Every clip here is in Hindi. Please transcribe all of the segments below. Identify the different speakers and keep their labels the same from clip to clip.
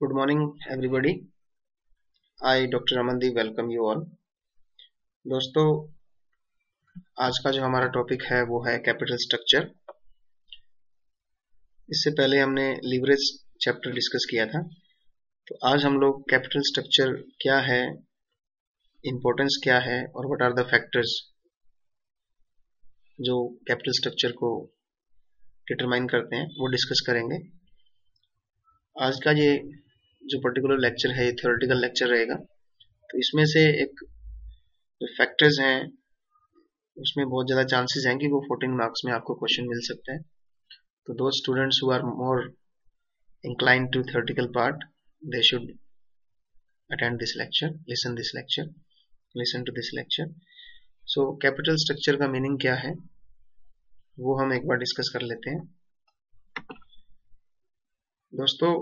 Speaker 1: Good morning, everybody. I, Dr. Amandeep, welcome you all. दोस्तों, आज का जो हमारा टॉपिक है वो है कैपिटल स्ट्रक्चर। इससे पहले हमने लीवरेज चैप्टर डिस्कस किया था। तो आज हम लोग कैपिटल स्ट्रक्चर क्या है, इम्पोर्टेंस क्या है और व्हाट आर द फैक्टर्स जो कैपिटल स्ट्रक्चर को डिटरमाइन करते हैं वो डिस्कस करेंगे। आज का ये जो पर्टिकुलर लेक्चर है ये थ्योरेटिकल लेक्चर रहेगा। तो इसमें से एक जो फैक्टर्स हैं उसमें बहुत ज़्यादा चांसेस हैं कि वो 14 मार्क्स में आपको क्वेश्चन मिल सकते हैं। तो दो students who are more inclined to theoretical part, they should attend this lecture, listen to this lecture. So capital structure का मीनिंग क्या है वो हम एक बार डिस्कस कर लेते हैं। दोस्तों,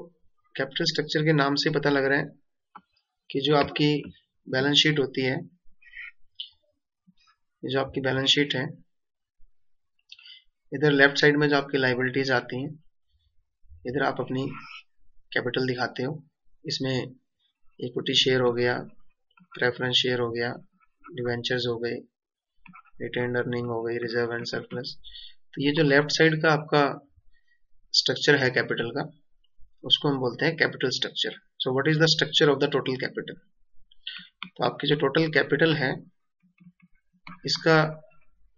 Speaker 1: कैपिटल स्ट्रक्चर के नाम से पता लग रहा है कि जो आपकी बैलेंस शीट होती है, जो आपकी बैलेंस शीट है, इधर लेफ्ट साइड में जो आपकी लायबिलिटीज आती हैं, इधर आप अपनी कैपिटल दिखाते हो। इसमें इक्विटी शेयर हो गया, प्रेफरेंस शेयर हो गया, डिवेंचर्स हो गए, रिटेन्ड अर्निंग हो गई, रिजर्व एंड सरप्लस। तो ये जो लेफ्ट साइड का आपका स्ट्रक्चर है कैपिटल का, उसको हम बोलते हैं capital structure. So what is the structure of the total capital? तो आपकी जो टोटल कैपिटल है इसका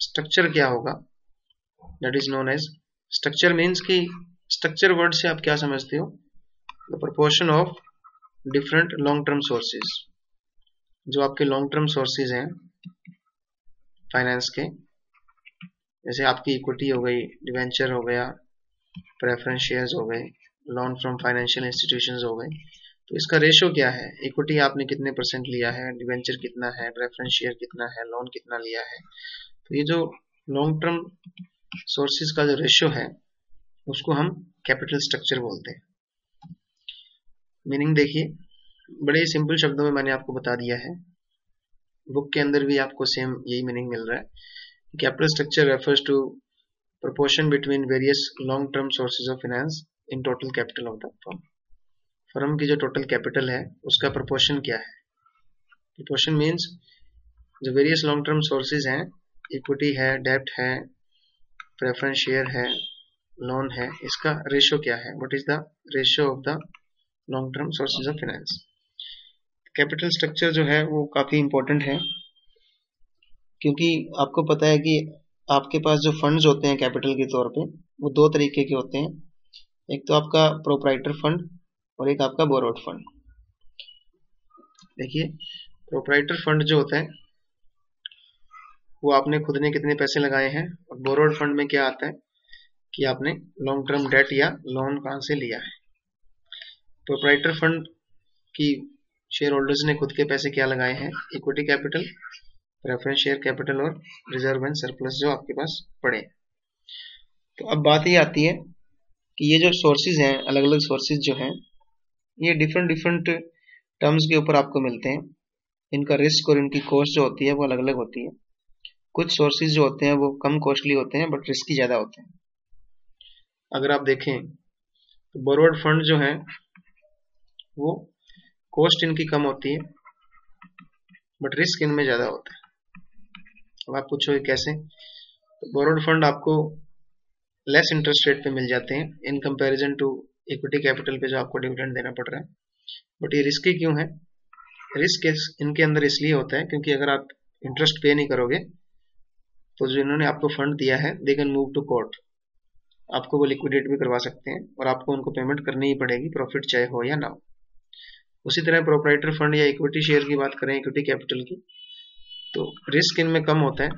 Speaker 1: स्ट्रक्चर क्या होगा? That is known as structure. Means कि स्ट्रक्चर वर्ड से आप क्या समझते हो? The proportion of different long term sources. जो आपके लॉन्ग टर्म सोर्सेज हैं फाइनेंस के, जैसे आपकी इक्विटी हो गई, डिवेंचर हो गया, प्रेफरेंस शेयर्स हो गए, लोन फ्रॉम फाइनेंशियल इंस्टीट्यूशंस हो गए। तो इसका रेशो क्या है? इक्विटी आपने कितने परसेंट लिया है, डिवेंचर कितना है, प्रेफरेंस शेयर कितना है, लोन कितना लिया है। तो ये जो लॉन्ग टर्म सोर्सेज का जो रेशो है उसको हम कैपिटल स्ट्रक्चर बोलते हैं। मीनिंग देखिए, बड़े सिंपल शब्दों में मैंने आपको बता दिया है, बुक के अंदर भी आपको सेम यही मीनिंग मिल रहा है। Capital structure refers to proportion between various long term sources of finance in total capital of the firm। Firm की जो टोटल कैपिटल है उसका प्रोपोर्शन क्या है? प्रोपोर्शन मीन्स जो वेरियस लॉन्ग टर्म सोर्सेज हैं, इक्विटी है, डेब्ट है, प्रेफरेंस शेयर है, लोन है, इसका रेशो क्या है? What is the ratio of the long term sources of finance. Capital structure जो है वो काफी इंपॉर्टेंट है, क्योंकि आपको पता है कि आपके पास जो फंड्स होते हैं कैपिटल के तौर पे वो दो तरीके के होते हैं। एक तो आपका प्रोप्राइटर फंड और एक आपका बोरोड फंड। देखिए, प्रोप्राइटर फंड जो होता है वो आपने खुद ने कितने पैसे लगाए हैं, और बोरोड फंड में क्या आता है कि आपने लॉन्ग टर्म डेट या लोन कहाँ से लिया है। प्रोप्राइटर फंड की शेयर होल्डर्स ने खुद के पैसे क्या लगाए हैं? Equity capital, preference share capital और रिजर्व एंड सरप्लस जो आपके पास पड़े। तो अब बात ये आती है कि ये जो सोर्सेज हैं, अलग अलग सोर्सेज जो हैं, ये डिफरेंट टर्म्स के ऊपर आपको मिलते हैं। इनका रिस्क और इनकी कॉस्ट जो होती है वो अलग अलग होती है। कुछ सोर्सेज जो होते हैं वो कम कॉस्टली होते हैं बट रिस्की ज्यादा होते हैं। अगर आप देखें तो बोरोड फंड जो है वो कॉस्ट इनकी कम होती है बट रिस्क इनमें ज्यादा होता है। अब आप पूछोगे कैसे? तो बोरोड फंड आपको लेस इंटरेस्ट रेट पे मिल जाते हैं in comparison to equity capital पे जो आपको डिविडेंड देना पड़ रहा है। बट ये रिस्की क्यों है? रिस्क इनके अंदर इसलिए होता है क्योंकि अगर आप इंटरेस्ट पे नहीं करोगे तो जो इन्होंने आपको फंड दिया है they can move to court. आपको वो लिक्विडेट भी करवा सकते हैं और आपको उनको पेमेंट करनी ही पड़ेगी, प्रॉफिट चाहे हो या ना हो। उसी तरह प्रोप्राइटर फंड या इक्विटी शेयर की बात करें, इक्विटी कैपिटल की, तो रिस्क इनमें कम होता है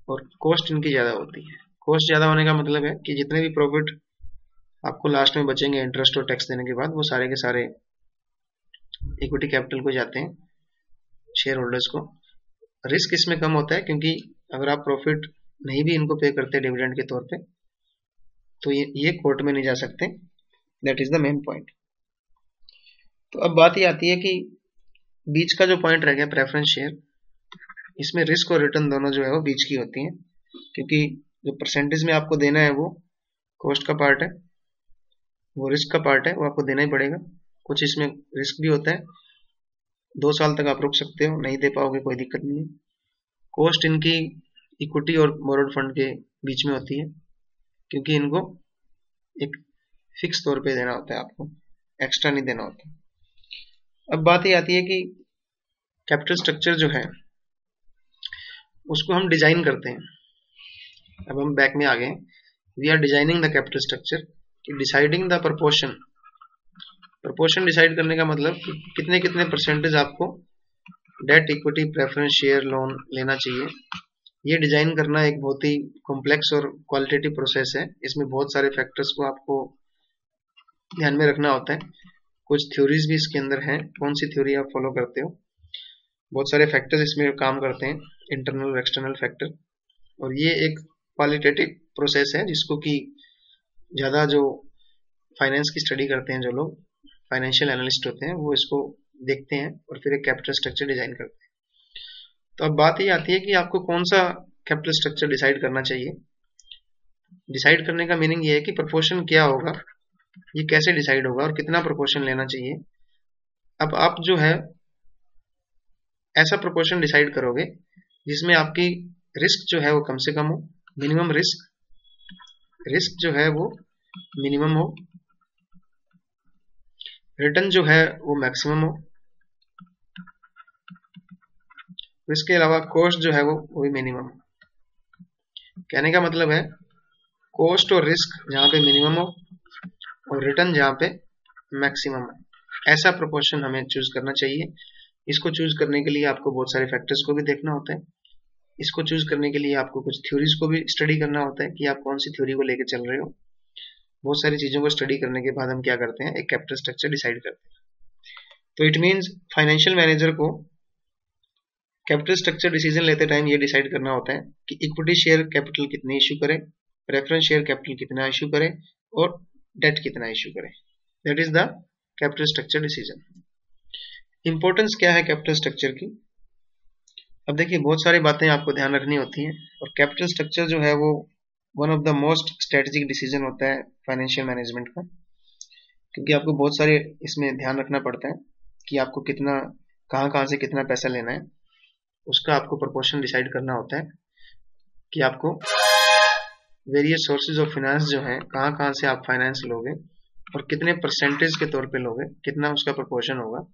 Speaker 1: और कॉस्ट इनकी ज्यादा होती है। कॉस्ट ज्यादा होने का मतलब है कि जितने भी प्रॉफिट आपको लास्ट में बचेंगे इंटरेस्ट और टैक्स देने के बाद, वो सारे के सारे इक्विटी कैपिटल को जाते हैं, शेयर होल्डर्स को। रिस्क इसमें कम होता है क्योंकि अगर आप प्रॉफिट नहीं भी इनको पे करते डिविडेंड के तौर पे तो ये कोर्ट में नहीं जा सकते। That is the main point. तो अब बात ये आती है कि बीच का जो पॉइंट रह गया प्रेफरेंस शेयर, इसमें रिस्क और रिटर्न दोनों जो है वो बीच की होती हैं, क्योंकि जो परसेंटेज में आपको देना है वो कॉस्ट का पार्ट है वो रिस्क का पार्ट है, वो आपको देना ही पड़ेगा। कुछ इसमें रिस्क भी होता है, 2 साल तक आप रुक सकते हो, नहीं दे पाओगे कोई दिक्कत नहीं है। कॉस्ट इनकी इक्विटी और बोरोड फंड के बीच में होती है, क्योंकि इनको एक फिक्स तौर पे देना होता है, आपको एक्स्ट्रा नहीं देना होता। अब बात ये आती है कि कैपिटल स्ट्रक्चर जो है उसको हम डिजाइन करते हैं। अब हम बैक में आ गए, we are designing the capital structure, deciding the proportion. Proportion decide करने का मतलब कि कितने कितने परसेंटेज आपको debt, equity, preference share, loan लेना चाहिए। ये डिजाइन करना एक बहुत ही कॉम्प्लेक्स और क्वालिटेटिव प्रोसेस है। इसमें बहुत सारे फैक्टर्स को आपको ध्यान में रखना होता है। कुछ थ्योरीज भी इसके अंदर हैं, कौन सी थ्योरी आप फॉलो करते हो। बहुत सारे फैक्टर्स इसमें काम करते हैं, इंटरनल और एक्सटर्नल फैक्टर। और ये एक क्वालिटेटिव प्रोसेस है जिसको कि ज़्यादा जो फाइनेंस की स्टडी करते हैं, जो लोग फाइनेंशियल एनालिस्ट होते हैं, वो इसको देखते हैं और फिर एक कैपिटल स्ट्रक्चर डिजाइन करते हैं। तो अब बात ये आती है कि आपको कौन सा कैपिटल स्ट्रक्चर डिसाइड करना चाहिए। डिसाइड करने का मीनिंग ये है कि प्रोपोर्शन क्या होगा, ये कैसे डिसाइड होगा और कितना प्रोपोर्शन लेना चाहिए। अब आप जो है ऐसा प्रोपोर्शन डिसाइड करोगे जिसमें आपकी रिस्क जो है वो कम से कम हो, मिनिमम रिस्क जो है वो मिनिमम हो, रिटर्न जो है वो मैक्सिमम हो, इसके अलावा कॉस्ट जो है वो भी मिनिमम हो। कहने का मतलब है कॉस्ट और रिस्क जहां पे मिनिमम हो और रिटर्न जहां पे मैक्सिमम हो, ऐसा प्रोपोर्शन हमें चूज करना चाहिए। इसको चूज करने के लिए आपको बहुत सारे फैक्टर्स को भी देखना होता है। इसको चूज करने के लिए आपको कुछ थ्योरीज को भी स्टडी करना होता है कि आप कौन सी थ्योरी को लेकर चल रहे हो। बहुत सारी चीजों को स्टडी करने के बाद हम क्या करते हैं, एक कैपिटल स्ट्रक्चर डिसाइड करते हैं। तो इट मीन्स फाइनेंशियल मैनेजर को कैपिटल स्ट्रक्चर डिसीजन लेते टाइम ये डिसाइड करना होता है कि इक्विटी शेयर कैपिटल कितने इश्यू करे, प्रेफरेंस शेयर कैपिटल कितना इश्यू करे और डेट कितना इश्यू करे। That is the capital structure decision. Importance क्या है कैपिटल स्ट्रक्चर की। अब देखिए बहुत सारी बातें आपको ध्यान रखनी होती हैं, और कैपिटल स्ट्रक्चर जो है वो one of the most strategic decision होता है फाइनेंशियल मैनेजमेंट का, क्योंकि आपको बहुत सारे इसमें ध्यान रखना पड़ता है कि आपको कितना, कहाँ से कितना पैसा लेना है, उसका आपको प्रोपोर्शन डिसाइड करना होता है कि आपको वेरियस सोर्सेज ऑफ फाइनेंस जो है कहाँ से आप फाइनेंस लोगे और कितने परसेंटेज के तौर पे लोगे, कितना उसका प्रोपोर्शन होगा।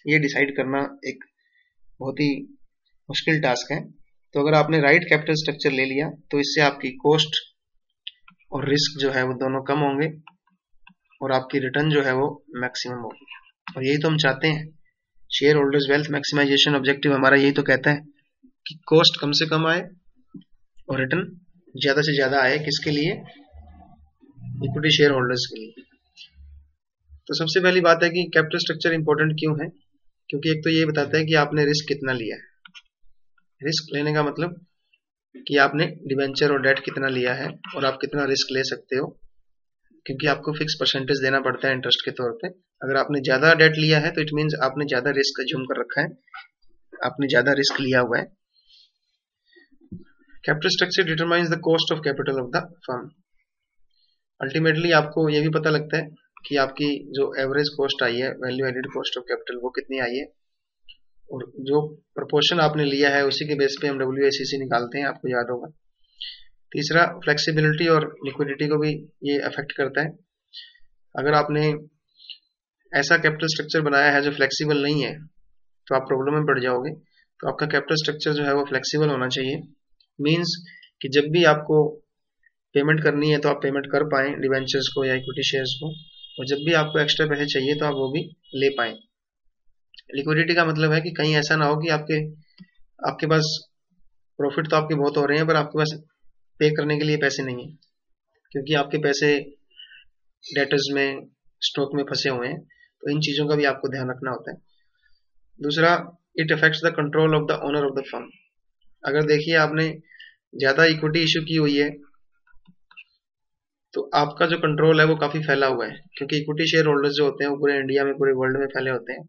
Speaker 1: ये डिसाइड करना एक बहुत ही मुश्किल टास्क है। तो अगर आपने राइट कैपिटल स्ट्रक्चर ले लिया तो इससे आपकी कॉस्ट और रिस्क जो है वो दोनों कम होंगे और आपकी रिटर्न जो है वो मैक्सिमम होगी। और यही तो हम चाहते हैं, shareholders wealth maximisation objective हमारा यही तो कहता है कि कॉस्ट कम से कम आए और रिटर्न ज्यादा से ज्यादा आए। किसके लिए? इक्विटी शेयर होल्डर्स के लिए। तो सबसे पहली बात है कि कैपिटल स्ट्रक्चर इंपॉर्टेंट क्यों है, क्योंकि एक तो ये बताता है कि आपने रिस्क कितना लिया है। रिस्क लेने का मतलब कि आपने डिवेंचर और डेट कितना लिया है और आप कितना रिस्क ले सकते हो, क्योंकि आपको फिक्स परसेंटेज देना पड़ता है इंटरेस्ट के तौर पे। अगर आपने ज्यादा डेट लिया है तो इट मींस आपने ज्यादा रिस्क अज्यूम कर रखा है, आपने ज्यादा रिस्क लिया हुआ है। Capital structure determines the cost of capital of the firm. Ultimately आपको ये भी पता लगता है कि आपकी जो एवरेज कॉस्ट आई है, value added cost of capital, वो कितनी आई है, और जो प्रोपोर्शन आपने लिया है उसी के बेस पे हम WACC निकालते हैं, आपको याद होगा। तीसरा, फ्लेक्सिबिलिटी और लिक्विडिटी को भी ये अफेक्ट करता है। अगर आपने ऐसा कैपिटल स्ट्रक्चर बनाया है जो फ्लेक्सिबल नहीं है तो आप प्रॉब्लम में पड़ जाओगे। तो आपका कैपिटल स्ट्रक्चर जो है वो फ्लेक्सिबल होना चाहिए, मींस कि जब भी आपको पेमेंट करनी है तो आप पेमेंट कर पाएं डिवेंचर्स को या इक्विटी शेयर्स को, और जब भी आपको एक्स्ट्रा पैसे चाहिए तो आप वो भी ले पाएं। लिक्विडिटी का मतलब है कि कहीं ऐसा ना हो कि आपके पास प्रॉफिट तो आपके बहुत हो रहे हैं पर आपके पास पे करने के लिए पैसे नहीं है, क्योंकि आपके पैसे डेटर्स में, स्टॉक में फंसे हुए हैं। तो इन चीजों का भी आपको ध्यान रखना होता है। दूसरा, it affects the control of the owner of the firm. अगर देखिए आपने ज्यादा इक्विटी इश्यू की हुई है तो आपका जो कंट्रोल है वो काफी फैला हुआ है, क्योंकि इक्विटी शेयर होल्डर्स जो होते हैं वो पूरे इंडिया में, पूरे वर्ल्ड में फैले होते हैं।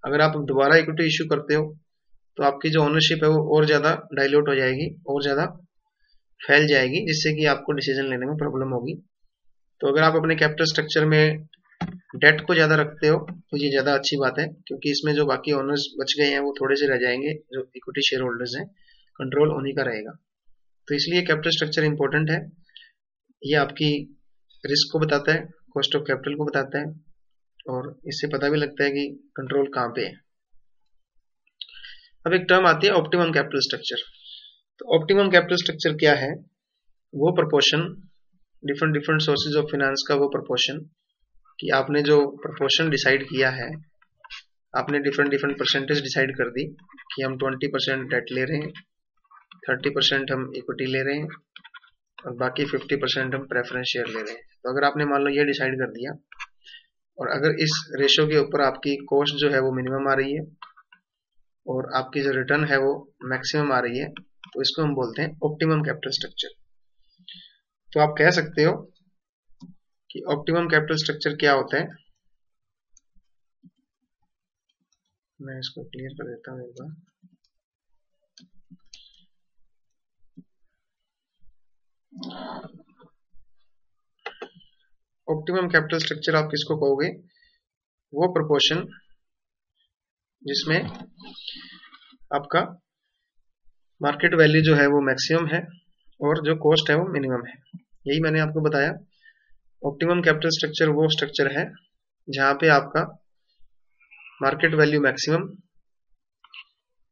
Speaker 1: अगर आप दोबारा इक्विटी इश्यू करते हो तो आपकी जो ओनरशिप है वो और ज्यादा डाइल्यूट हो जाएगी, और ज्यादा फैल जाएगी, जिससे कि आपको डिसीजन लेने में प्रॉब्लम होगी। तो अगर आप अपने कैपिटल स्ट्रक्चर में डेट को ज़्यादा रखते हो तो ये ज़्यादा अच्छी बात है, क्योंकि इसमें जो बाकी ओनर्स बच गए हैं वो थोड़े से रह जाएंगे, जो इक्विटी शेयर होल्डर्स हैं, कंट्रोल उन्हीं का रहेगा। तो इसलिए कैपिटल स्ट्रक्चर इंपॉर्टेंट है। ये आपकी रिस्क को बताता है, कॉस्ट ऑफ कैपिटल को बताता है, और इससे पता भी लगता है कि कंट्रोल कहाँ पे है। अब एक टर्म आती है ऑप्टिमम कैपिटल स्ट्रक्चर। तो ऑप्टिमम कैपिटल स्ट्रक्चर क्या है? वो proportion, different sources of finance का वो प्रपोर्शन, कि आपने जो प्रपोर्शन डिसाइड किया है, आपने डिफरेंट परसेंटेज डिसाइड कर दी कि हम 20% डेट ले रहे हैं, 30% हम इक्विटी ले रहे हैं, और बाकी 50% हम प्रेफरेंस शेयर ले रहे हैं। तो अगर आपने मान लो ये डिसाइड कर दिया, और अगर इस रेशो के ऊपर आपकी कॉस्ट जो है वो मिनिमम आ रही है और आपकी जो रिटर्न है वो मैक्सिमम आ रही है, तो इसको हम बोलते हैं ऑप्टिमम कैपिटल स्ट्रक्चर। तो आप कह सकते हो कि ऑप्टिमम कैपिटल स्ट्रक्चर क्या होता है। मैं इसको क्लियर कर देता हूँ एक बार। ऑप्टिमम कैपिटल स्ट्रक्चर आप किसको कहोगे? वो प्रोपोर्शन जिसमें आपका मार्केट वैल्यू जो है वो मैक्सिमम है और जो कॉस्ट है वो मिनिमम है। यही मैंने आपको बताया, ऑप्टिमम कैपिटल स्ट्रक्चर वो स्ट्रक्चर है जहां पे आपका मार्केट वैल्यू मैक्सिमम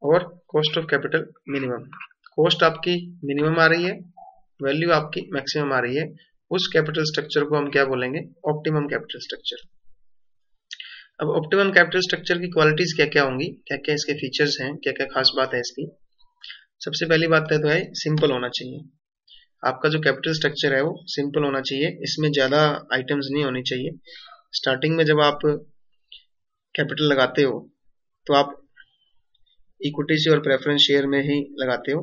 Speaker 1: और cost of capital minimum, cost आपकी मिनिमम आ रही है, वैल्यू आपकी मैक्सिमम आ रही है, उस कैपिटल स्ट्रक्चर को हम क्या बोलेंगे? Optimum capital structure. अब ऑप्टिमम कैपिटल स्ट्रक्चर की क्वालिटीज क्या क्या होंगी, क्या क्या इसके फीचर्स हैं, क्या क्या खास बात है इसकी। सबसे पहली बात तो है सिंपल होना चाहिए। आपका जो कैपिटल स्ट्रक्चर है वो सिंपल होना चाहिए, इसमें ज़्यादा आइटम्स नहीं होनी चाहिए। स्टार्टिंग में जब आप कैपिटल लगाते हो तो आप इक्विटी से और प्रेफरेंस शेयर में ही लगाते हो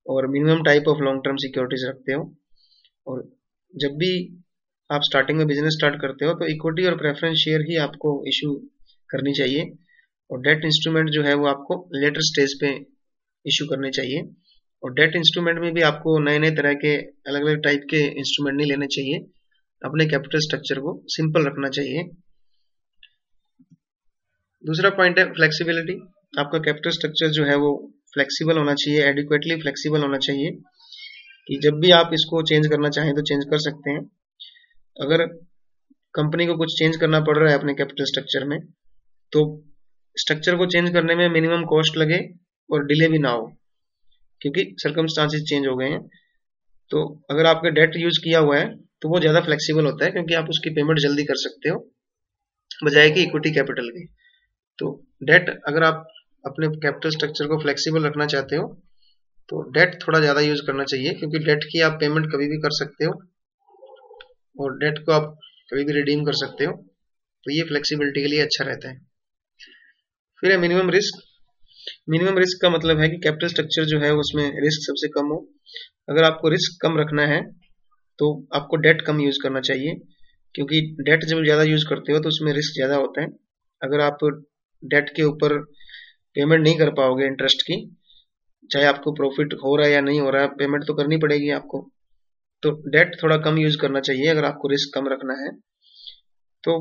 Speaker 1: और minimum type of long term securities रखते हो। और जब भी आप स्टार्टिंग में बिजनेस स्टार्ट करते हो तो इक्विटी और प्रेफरेंस शेयर ही आपको इशू करनी चाहिए, और डेट इंस्ट्रूमेंट जो है वो आपको लेटर स्टेज पे इशू करने चाहिए। और डेट इंस्ट्रूमेंट में भी आपको नए नए तरह के अलग अलग टाइप के इंस्ट्रूमेंट नहीं लेने चाहिए, अपने कैपिटल स्ट्रक्चर को सिंपल रखना चाहिए। दूसरा पॉइंट है फ्लेक्सिबिलिटी। आपका कैपिटल स्ट्रक्चर जो है वो फ्लेक्सिबल होना चाहिए, एडिक्वेटली फ्लेक्सिबल होना चाहिए, कि जब भी आप इसको चेंज करना चाहें तो चेंज कर सकते हैं। अगर कंपनी को कुछ चेंज करना पड़ रहा है अपने कैपिटल स्ट्रक्चर में, तो स्ट्रक्चर को चेंज करने में मिनिमम कॉस्ट लगे और डिले भी ना हो, क्योंकि सर्कमस्टांसेस चेंज हो गए हैं। तो अगर आपका डेट यूज किया हुआ है तो वो ज़्यादा फ्लेक्सिबल होता है, क्योंकि आप उसकी पेमेंट जल्दी कर सकते हो बजाय कि इक्विटी कैपिटल की। तो डेट, अगर आप अपने कैपिटल स्ट्रक्चर को फ्लेक्सिबल रखना चाहते हो तो डेट थोड़ा ज़्यादा यूज करना चाहिए, क्योंकि डेट की आप पेमेंट कभी भी कर सकते हो और डेट को आप कभी भी रिडीम कर सकते हो। तो ये फ्लेक्सिबिलिटी के लिए अच्छा रहता है। फिर है मिनिमम रिस्क। मिनिमम रिस्क का मतलब है कि कैपिटल स्ट्रक्चर जो है उसमें रिस्क सबसे कम हो। अगर आपको रिस्क कम रखना है तो आपको डेट कम यूज करना चाहिए, क्योंकि डेट जब ज़्यादा यूज करते हो तो उसमें रिस्क ज़्यादा होता है। अगर आप डेट के ऊपर पेमेंट नहीं कर पाओगे इंटरेस्ट की, चाहे आपको प्रॉफिट हो रहा है या नहीं हो रहा है, पेमेंट तो करनी पड़ेगी आपको। तो डेट थोड़ा कम यूज करना चाहिए अगर आपको रिस्क कम रखना है। तो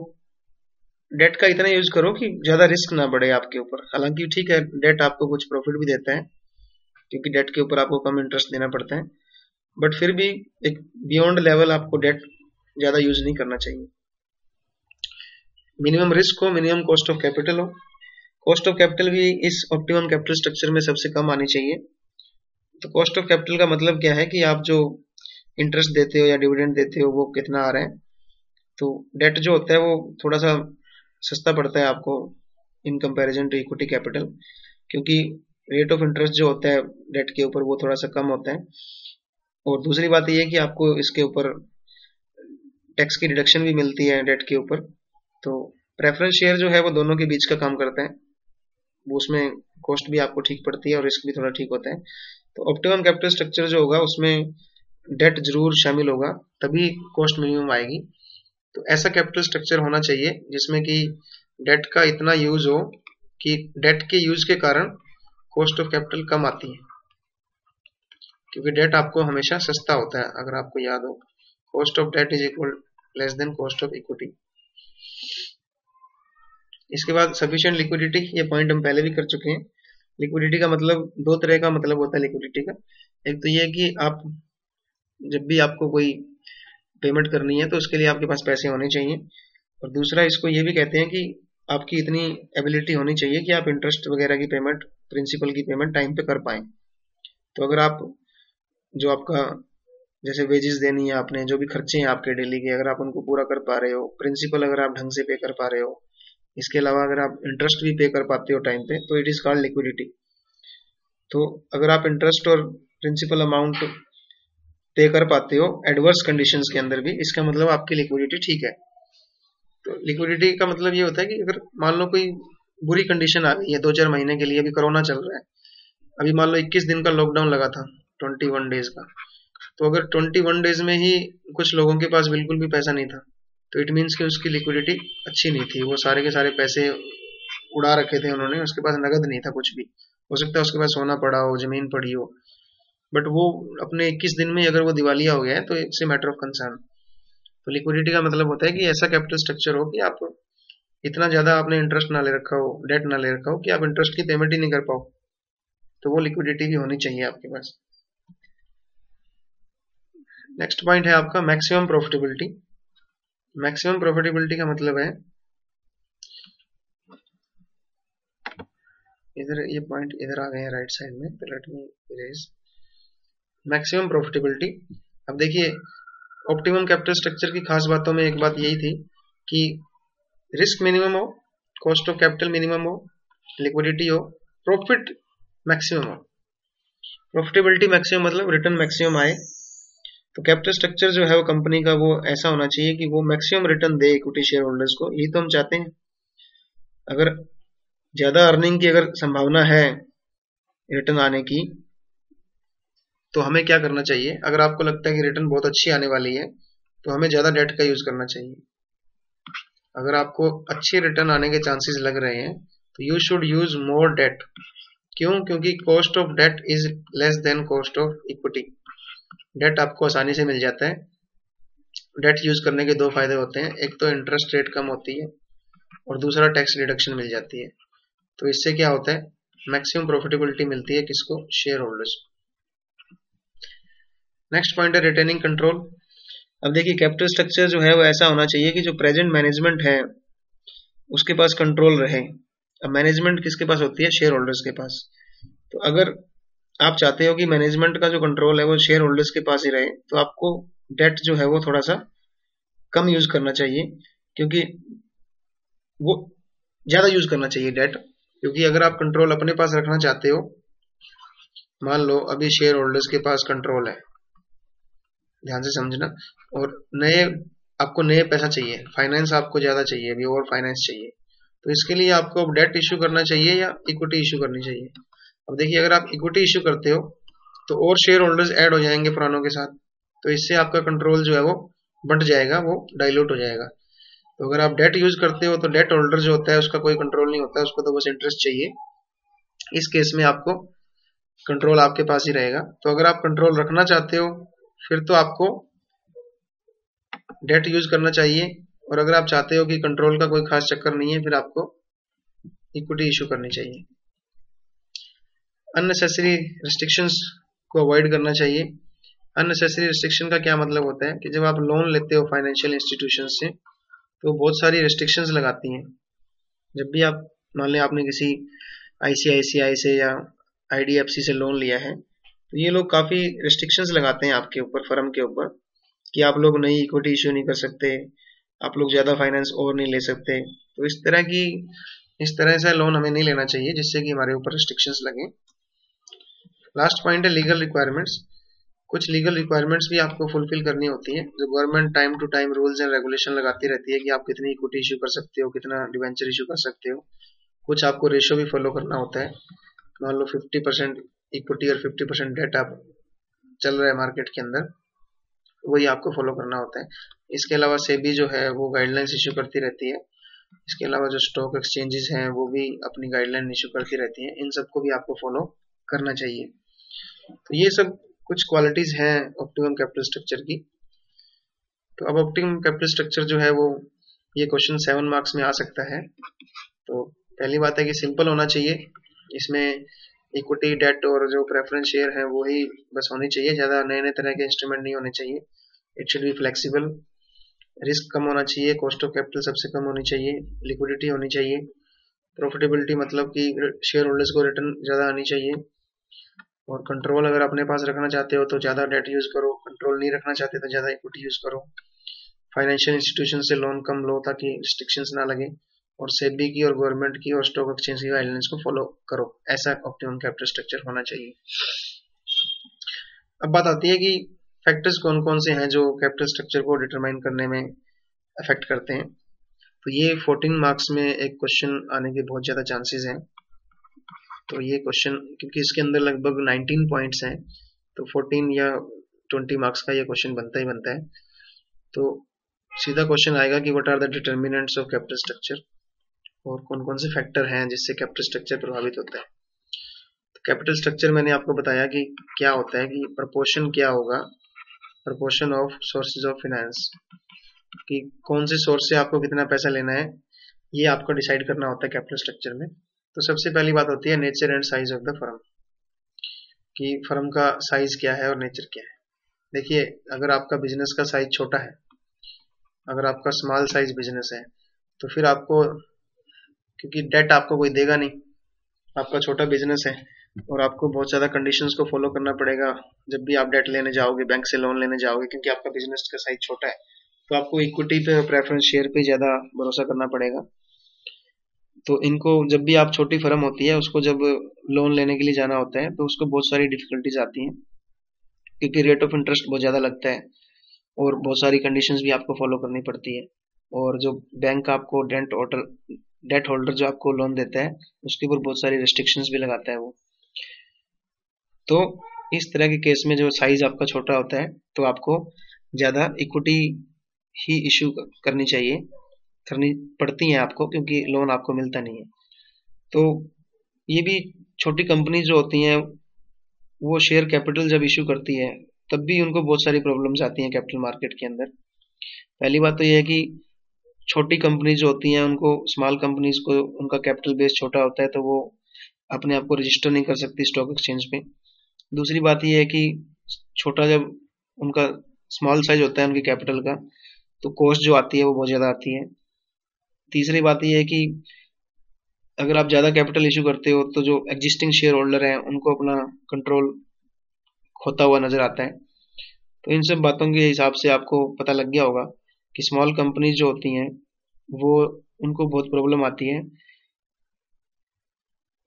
Speaker 1: डेट का इतना यूज करो कि ज्यादा रिस्क ना बढ़े आपके ऊपर। हालांकि ठीक है, डेट आपको कुछ प्रॉफिट भी देता है, क्योंकि डेट के ऊपर आपको कम इंटरेस्ट देना पड़ता है, बट फिर भी एक बियॉन्ड लेवल आपको डेट ज्यादा यूज नहीं करना चाहिए। मिनिमम रिस्क हो, मिनिमम कॉस्ट ऑफ कैपिटल हो। कॉस्ट ऑफ कैपिटल भी इस ऑप्टिमम कैपिटल स्ट्रक्चर में सबसे कम आनी चाहिए। तो कॉस्ट ऑफ कैपिटल का मतलब क्या है कि आप जो इंटरेस्ट देते हो या डिविडेंड देते हो वो कितना आ रहा है। तो डेट जो होता है वो थोड़ा सा सस्ता पड़ता है आपको in comparison to equity capital, क्योंकि रेट ऑफ इंटरेस्ट जो होता है डेट के ऊपर वो थोड़ा सा कम होता है। और दूसरी बात ये है कि आपको इसके ऊपर टैक्स की डिडक्शन भी मिलती है डेट के ऊपर। तो प्रेफरेंस शेयर जो है वो दोनों के बीच का काम करता है, वो उसमें कॉस्ट भी आपको ठीक पड़ती है और रिस्क भी थोड़ा ठीक होता है। तो ऑप्टिमम कैपिटल स्ट्रक्चर जो होगा उसमें डेट जरूर शामिल होगा, तभी कॉस्ट मिनिमम आएगी। तो ऐसा कैपिटल स्ट्रक्चर होना चाहिए जिसमें कि डेट का इतना यूज हो कि डेट के यूज के कारण कॉस्ट ऑफ कैपिटल कम आती है, क्योंकि डेट आपको हमेशा सस्ता होता है। अगर आपको याद हो, cost of debt is equal less than cost of equity. इसके बाद सफिशिएंट लिक्विडिटी, ये पॉइंट हम पहले भी कर चुके हैं। लिक्विडिटी का मतलब दो तरह का मतलब होता है लिक्विडिटी का। एक तो ये है कि आप जब भी आपको कोई पेमेंट करनी है तो उसके लिए आपके पास पैसे होने चाहिए, और दूसरा इसको ये भी कहते हैं कि आपकी इतनी एबिलिटी होनी चाहिए कि आप इंटरेस्ट वगैरह की पेमेंट, प्रिंसिपल की पेमेंट टाइम पे कर पाएं। तो अगर आप जो आपका जैसे वेजेस देनी है, आपने जो भी खर्चे हैं आपके डेली के, अगर आप उनको पूरा कर पा रहे हो, प्रिंसिपल अगर आप ढंग से पे कर पा रहे हो, इसके अलावा अगर आप इंटरेस्ट भी पे कर पाते हो टाइम पे, तो इट इज कॉल्ड लिक्विडिटी। तो अगर आप इंटरेस्ट और प्रिंसिपल अमाउंट पे कर पाते हो एडवर्स कंडीशंस के अंदर भी, इसका मतलब आपकी लिक्विडिटी ठीक है। तो लिक्विडिटी का मतलब ये होता है कि अगर मान लो कोई बुरी कंडीशन आ गई है 2-4 महीने के लिए, अभी कोरोना चल रहा है, अभी मान लो 21 दिन का लॉकडाउन लगा था, 21 डेज का, तो अगर 21 डेज में ही कुछ लोगों के पास बिल्कुल भी पैसा नहीं था, तो इट मीन्स कि उसकी लिक्विडिटी अच्छी नहीं थी, वो सारे के सारे पैसे उड़ा रखे थे उन्होंने, उसके पास नगद नहीं था कुछ भी। हो सकता है उसके पास सोना पड़ा हो, जमीन पड़ी हो, बट वो अपने 21 दिन में अगर वो दिवालिया हो गया है तो it's a matter of concern. तो लिक्विडिटी का मतलब होता है कि ऐसा कैपिटल स्ट्रक्चर हो कि आप इतना ज्यादा आपने इंटरेस्ट ना ले रखा हो, डेट ना ले रखा हो कि आप इंटरेस्ट की पेमेंट ही नहीं कर पाओ, तो वो लिक्विडिटी भी होनी चाहिए आपके पास। नेक्स्ट पॉइंट है आपका मैक्सिमम प्रॉफिटेबिलिटी। मैक्सिमम प्रॉफिटेबिलिटी का मतलब है, इधर ये पॉइंट इधर आ गए हैं राइट साइड में, तो let me erase maximum profitability. अब देखिए ऑप्टिमम कैपिटल स्ट्रक्चर की खास बातों में एक बात यही थी कि रिस्क मिनिमम हो, कॉस्ट ऑफ कैपिटल मिनिमम हो, लिक्विडिटी हो, प्रॉफिट मैक्सिमम हो। प्रॉफिटेबिलिटी मैक्सिमम मतलब रिटर्न मैक्सिमम आए। तो कैपिटल स्ट्रक्चर जो है वो कंपनी का वो ऐसा होना चाहिए कि वो मैक्सिमम रिटर्न दे इक्विटी शेयर होल्डर्स को, यही तो हम चाहते हैं। अगर ज्यादा अर्निंग की अगर संभावना है रिटर्न आने की, तो हमें क्या करना चाहिए? अगर आपको लगता है कि रिटर्न बहुत अच्छी आने वाली है, तो हमें ज्यादा डेट का यूज करना चाहिए। अगर आपको अच्छी रिटर्न आने के चांसेस लग रहे हैं तो you should use more debt. क्यों? क्योंकि cost of debt is less than cost of equity. Debt आपको आसानी से मिल जाता है। डेट यूज करने के दो फायदे होते हैं, एक तो इंटरेस्ट रेट कम होती है और दूसरा टैक्स डिडक्शन मिल जाती है। तो इससे क्या होता है? मैक्सिमम प्रॉफिटेबिलिटी मिलती है किसको? Share holders. नेक्स्ट पॉइंट है रिटेनिंग कंट्रोल। अब देखिए कैपिटल स्ट्रक्चर जो है वो ऐसा होना चाहिए कि जो प्रेजेंट मैनेजमेंट है उसके पास कंट्रोल रहे। अब मैनेजमेंट किसके पास होती है? शेयर होल्डर्स के पास। तो अगर आप चाहते हो कि मैनेजमेंट का जो कंट्रोल है वो शेयर होल्डर्स के पास ही रहे, तो आपको डेट जो है वो थोड़ा सा कम यूज करना चाहिए, क्योंकि वो ज्यादा यूज करना चाहिए डेट। क्योंकि अगर आप कंट्रोल अपने पास रखना चाहते हो, मान लो अभी शेयर होल्डर्स के पास कंट्रोल है, ध्यान से समझना, और नए आपको नए पैसा चाहिए, फाइनेंस आपको ज्यादा चाहिए, अभी और फाइनेंस चाहिए, तो इसके लिए आपको अब डेट इश्यू करना चाहिए या इक्विटी इश्यू करनी चाहिए। अब देखिए अगर आप इक्विटी इश्यू करते हो तो और शेयर होल्डर्स ऐड हो जाएंगे पुरानों के साथ, तो इससे आपका कंट्रोल जो है वो बढ़ जाएगा, वो डाइल्यूट हो जाएगा। तो अगर आप डेट यूज करते हो तो डेट होल्डर जो होता है उसका कोई कंट्रोल नहीं होता है, उसको तो बस इंटरेस्ट चाहिए। इस केस में आपको कंट्रोल आपके पास ही रहेगा। तो अगर आप कंट्रोल रखना चाहते हो फिर तो आपको डेट यूज करना चाहिए, और अगर आप चाहते हो कि कंट्रोल का कोई खास चक्कर नहीं है फिर आपको इक्विटी इशू करनी चाहिए। अननेसेसरी रिस्ट्रिक्शंस को अवॉइड करना चाहिए। अननेसेसरी रिस्ट्रिक्शन का क्या मतलब होता है कि जब आप लोन लेते हो फाइनेंशियल इंस्टीट्यूशन से तो बहुत सारी रिस्ट्रिक्शंस लगाती हैं। जब भी आप मान लें आपने किसी आईसीआईसीआई से या आईडीएफसी से लोन लिया है, तो ये लोग काफी रिस्ट्रिक्शंस लगाते हैं आपके ऊपर, फर्म के ऊपर, कि आप लोग नई इक्विटी इश्यू नहीं कर सकते, आप लोग ज्यादा फाइनेंस और नहीं ले सकते। तो इस तरह से लोन हमें नहीं लेना चाहिए जिससे कि हमारे ऊपर रिस्ट्रिक्शंस लगे। लास्ट पॉइंट है लीगल रिक्वायरमेंट्स। कुछ लीगल रिक्वायरमेंट्स भी आपको फुलफिल करनी होती है, जो government time to time rules and regulation लगाती रहती है कि आप कितनी इक्विटी इश्यू कर सकते हो, कितना डिवेंचर इश्यू कर सकते हो। कुछ आपको रेशियो भी फॉलो करना होता है। मान लो 50% इक्विटी और 50% डेट आप चल रहा है मार्केट के अंदर, वही आपको फॉलो करना होता है। इसके अलावा सेबी जो है वो गाइडलाइंस इशू करती रहती है। इसके अलावा जो स्टॉक एक्सचेंजेस हैं वो भी अपनी गाइडलाइन इशू करती रहती हैं। इन सबको भी आपको फॉलो करना चाहिए। तो ये सब कुछ क्वालिटीज हैं ऑप्टिमम कैपिटल स्ट्रक्चर की। तो अब ऑप्टिमम कैपिटल स्ट्रक्चर जो है वो ये क्वेश्चन 7 मार्क्स में आ सकता है। तो पहली बात है कि सिंपल होना चाहिए, इसमें इक्विटी, डेट और जो प्रेफरेंस शेयर है वो ही बस होनी चाहिए, ज़्यादा नए नए तरह के इंस्ट्रूमेंट नहीं होने चाहिए। It should be flexible, risk कम होना चाहिए, कॉस्ट ऑफ कैपिटल सबसे कम होनी चाहिए, लिक्विडिटी होनी चाहिए, प्रॉफिटेबिलिटी मतलब कि शेयर होल्डर्स को रिटर्न ज़्यादा आनी चाहिए, और कंट्रोल अगर अपने पास रखना चाहते हो तो ज़्यादा डेट यूज़ करो, कंट्रोल नहीं रखना चाहते तो ज़्यादा इक्विटी यूज़ करो, फाइनेंशियल इंस्टीट्यूशन से लोन कम लो ताकि रिस्ट्रिक्शंस ना लगे, और सेबी की और गवर्नमेंट की और स्टॉक एक्सचेंज की गाइडलाइंस को फॉलो करो। ऐसा ऑप्टिमम कैपिटल स्ट्रक्चर होना चाहिए। अब बात आती है कि फैक्टर्स कौन कौन से हैं जो कैपिटल स्ट्रक्चर को डिटरमाइन करने में अफेक्ट करते हैं। तो ये 14 मार्क्स में एक क्वेश्चन आने के बहुत ज़्यादा चांसेस हैं। तो ये क्वेश्चन, क्योंकि इसके अंदर लगभग 19 पॉइंट्स हैं, तो 14 या 20 मार्क्स का ये क्वेश्चन बनता ही बनता है। तो सीधा क्वेश्चन आएगा कि what are the determinants of capital structure, और कौन कौन से फैक्टर हैं जिससे कैपिटल स्ट्रक्चर प्रभावित होता है। तो कैपिटल स्ट्रक्चर मैंने आपको बताया कि क्या होता है, कि प्रपोर्शन क्या होगा, proportion of sources of finance, कि कौन से सोर्स से आपको कितना पैसा लेना है, ये आपको डिसाइड करना होता है कैपिटल स्ट्रक्चर में। तो सबसे पहली बात होती है nature and size of the firm, कि फर्म का साइज क्या है और नेचर क्या है। देखिए, अगर आपका बिजनेस का साइज छोटा है, अगर आपका स्मॉल साइज बिजनेस है, तो फिर आपको, क्योंकि डेट आपको कोई देगा नहीं, आपका छोटा बिजनेस है और आपको बहुत ज़्यादा कंडीशंस को फॉलो करना पड़ेगा जब भी आप डेट लेने जाओगे, बैंक से लोन लेने जाओगे, क्योंकि आपका बिजनेस का साइज छोटा है, तो आपको इक्विटी पे और प्रेफरेंस शेयर पे ज़्यादा भरोसा करना पड़ेगा। तो इनको, जब भी आप छोटी फर्म होती है उसको जब लोन लेने के लिए जाना होता है तो उसको बहुत सारी डिफिकल्टीज आती हैं, क्योंकि रेट ऑफ इंटरेस्ट बहुत ज़्यादा लगता है और बहुत सारी कंडीशंस भी आपको फॉलो करनी पड़ती है, और जो बैंक आपको डेट होल्डर जो आपको लोन देता है उसके ऊपर बहुत सारी रेस्ट्रिक्शंस भी लगाता है वो। तो इस तरह के केस में जो साइज आपका छोटा होता है तो आपको ज़्यादा इक्विटी ही इशू करनी पड़ती है आपको, क्योंकि लोन आपको मिलता नहीं है। तो ये भी छोटी कंपनी जो होती हैं वो शेयर कैपिटल जब इशू करती है तब भी उनको बहुत सारी प्रॉब्लम्स आती हैं कैपिटल मार्केट के अंदर। पहली बात तो ये है कि छोटी कंपनी जो होती हैं उनको, स्मॉल कंपनीज को, उनका कैपिटल बेस छोटा होता है तो वो अपने आप को रजिस्टर नहीं कर सकती स्टॉक एक्सचेंज पे। दूसरी बात ये है कि छोटा, जब उनका स्मॉल साइज होता है उनकी कैपिटल का, तो कॉस्ट जो आती है वो बहुत ज़्यादा आती है। तीसरी बात ये है कि अगर आप ज़्यादा कैपिटल इशू करते हो तो जो एग्जिस्टिंग शेयर होल्डर हैं उनको अपना कंट्रोल खोता हुआ नजर आता है। तो इन सब बातों के हिसाब से आपको पता लग गया होगा कि स्मॉल कंपनीज जो होती हैं वो, उनको बहुत प्रॉब्लम आती है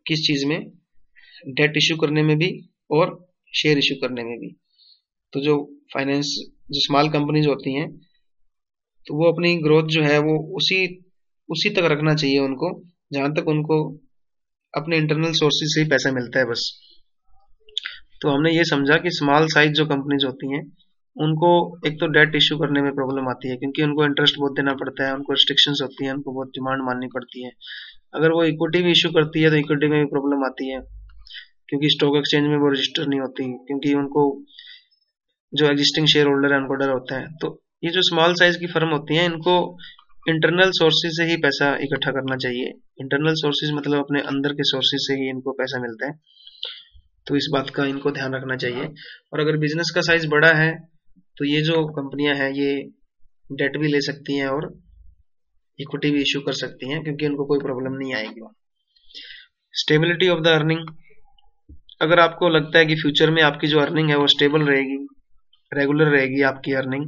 Speaker 1: किस चीज़ में, डेट इशू करने में भी और शेयर इशू करने में भी। तो जो स्मॉल कंपनीज होती हैं तो वो अपनी ग्रोथ जो है वो उसी तक रखना चाहिए उनको, जहाँ तक उनको अपने इंटरनल सोर्सेज से ही पैसा मिलता है बस। तो हमने ये समझा कि स्मॉल साइज जो कंपनीज होती हैं उनको एक तो डेट इशू करने में प्रॉब्लम आती है, क्योंकि उनको इंटरेस्ट बहुत देना पड़ता है, उनको रिस्ट्रिक्शंस होती हैं, उनको बहुत डिमांड माननी पड़ती है। अगर वो इक्विटी भी इशू करती है तो इक्विटी में भी प्रॉब्लम आती है, क्योंकि स्टॉक एक्सचेंज में वो रजिस्टर नहीं होती, क्योंकि उनको जो एग्जिस्टिंग शेयर होल्डर है उनको डर होता है। तो ये जो स्मॉल साइज की फर्म होती हैं इनको इंटरनल सोर्सेज से ही पैसा इकट्ठा करना चाहिए। इंटरनल सोर्सेज मतलब अपने अंदर के सोर्सेज से ही इनको पैसा मिलता है, तो इस बात का इनको ध्यान रखना चाहिए। और अगर बिजनेस का साइज बड़ा है तो ये जो कंपनियां हैं ये डेट भी ले सकती हैं और इक्विटी भी इशू कर सकती हैं, क्योंकि उनको कोई प्रॉब्लम नहीं आएगी। स्टेबिलिटी ऑफ द अर्निंग, अगर आपको लगता है कि फ्यूचर में आपकी जो अर्निंग है वो स्टेबल रहेगी, रेगुलर रहेगी आपकी अर्निंग,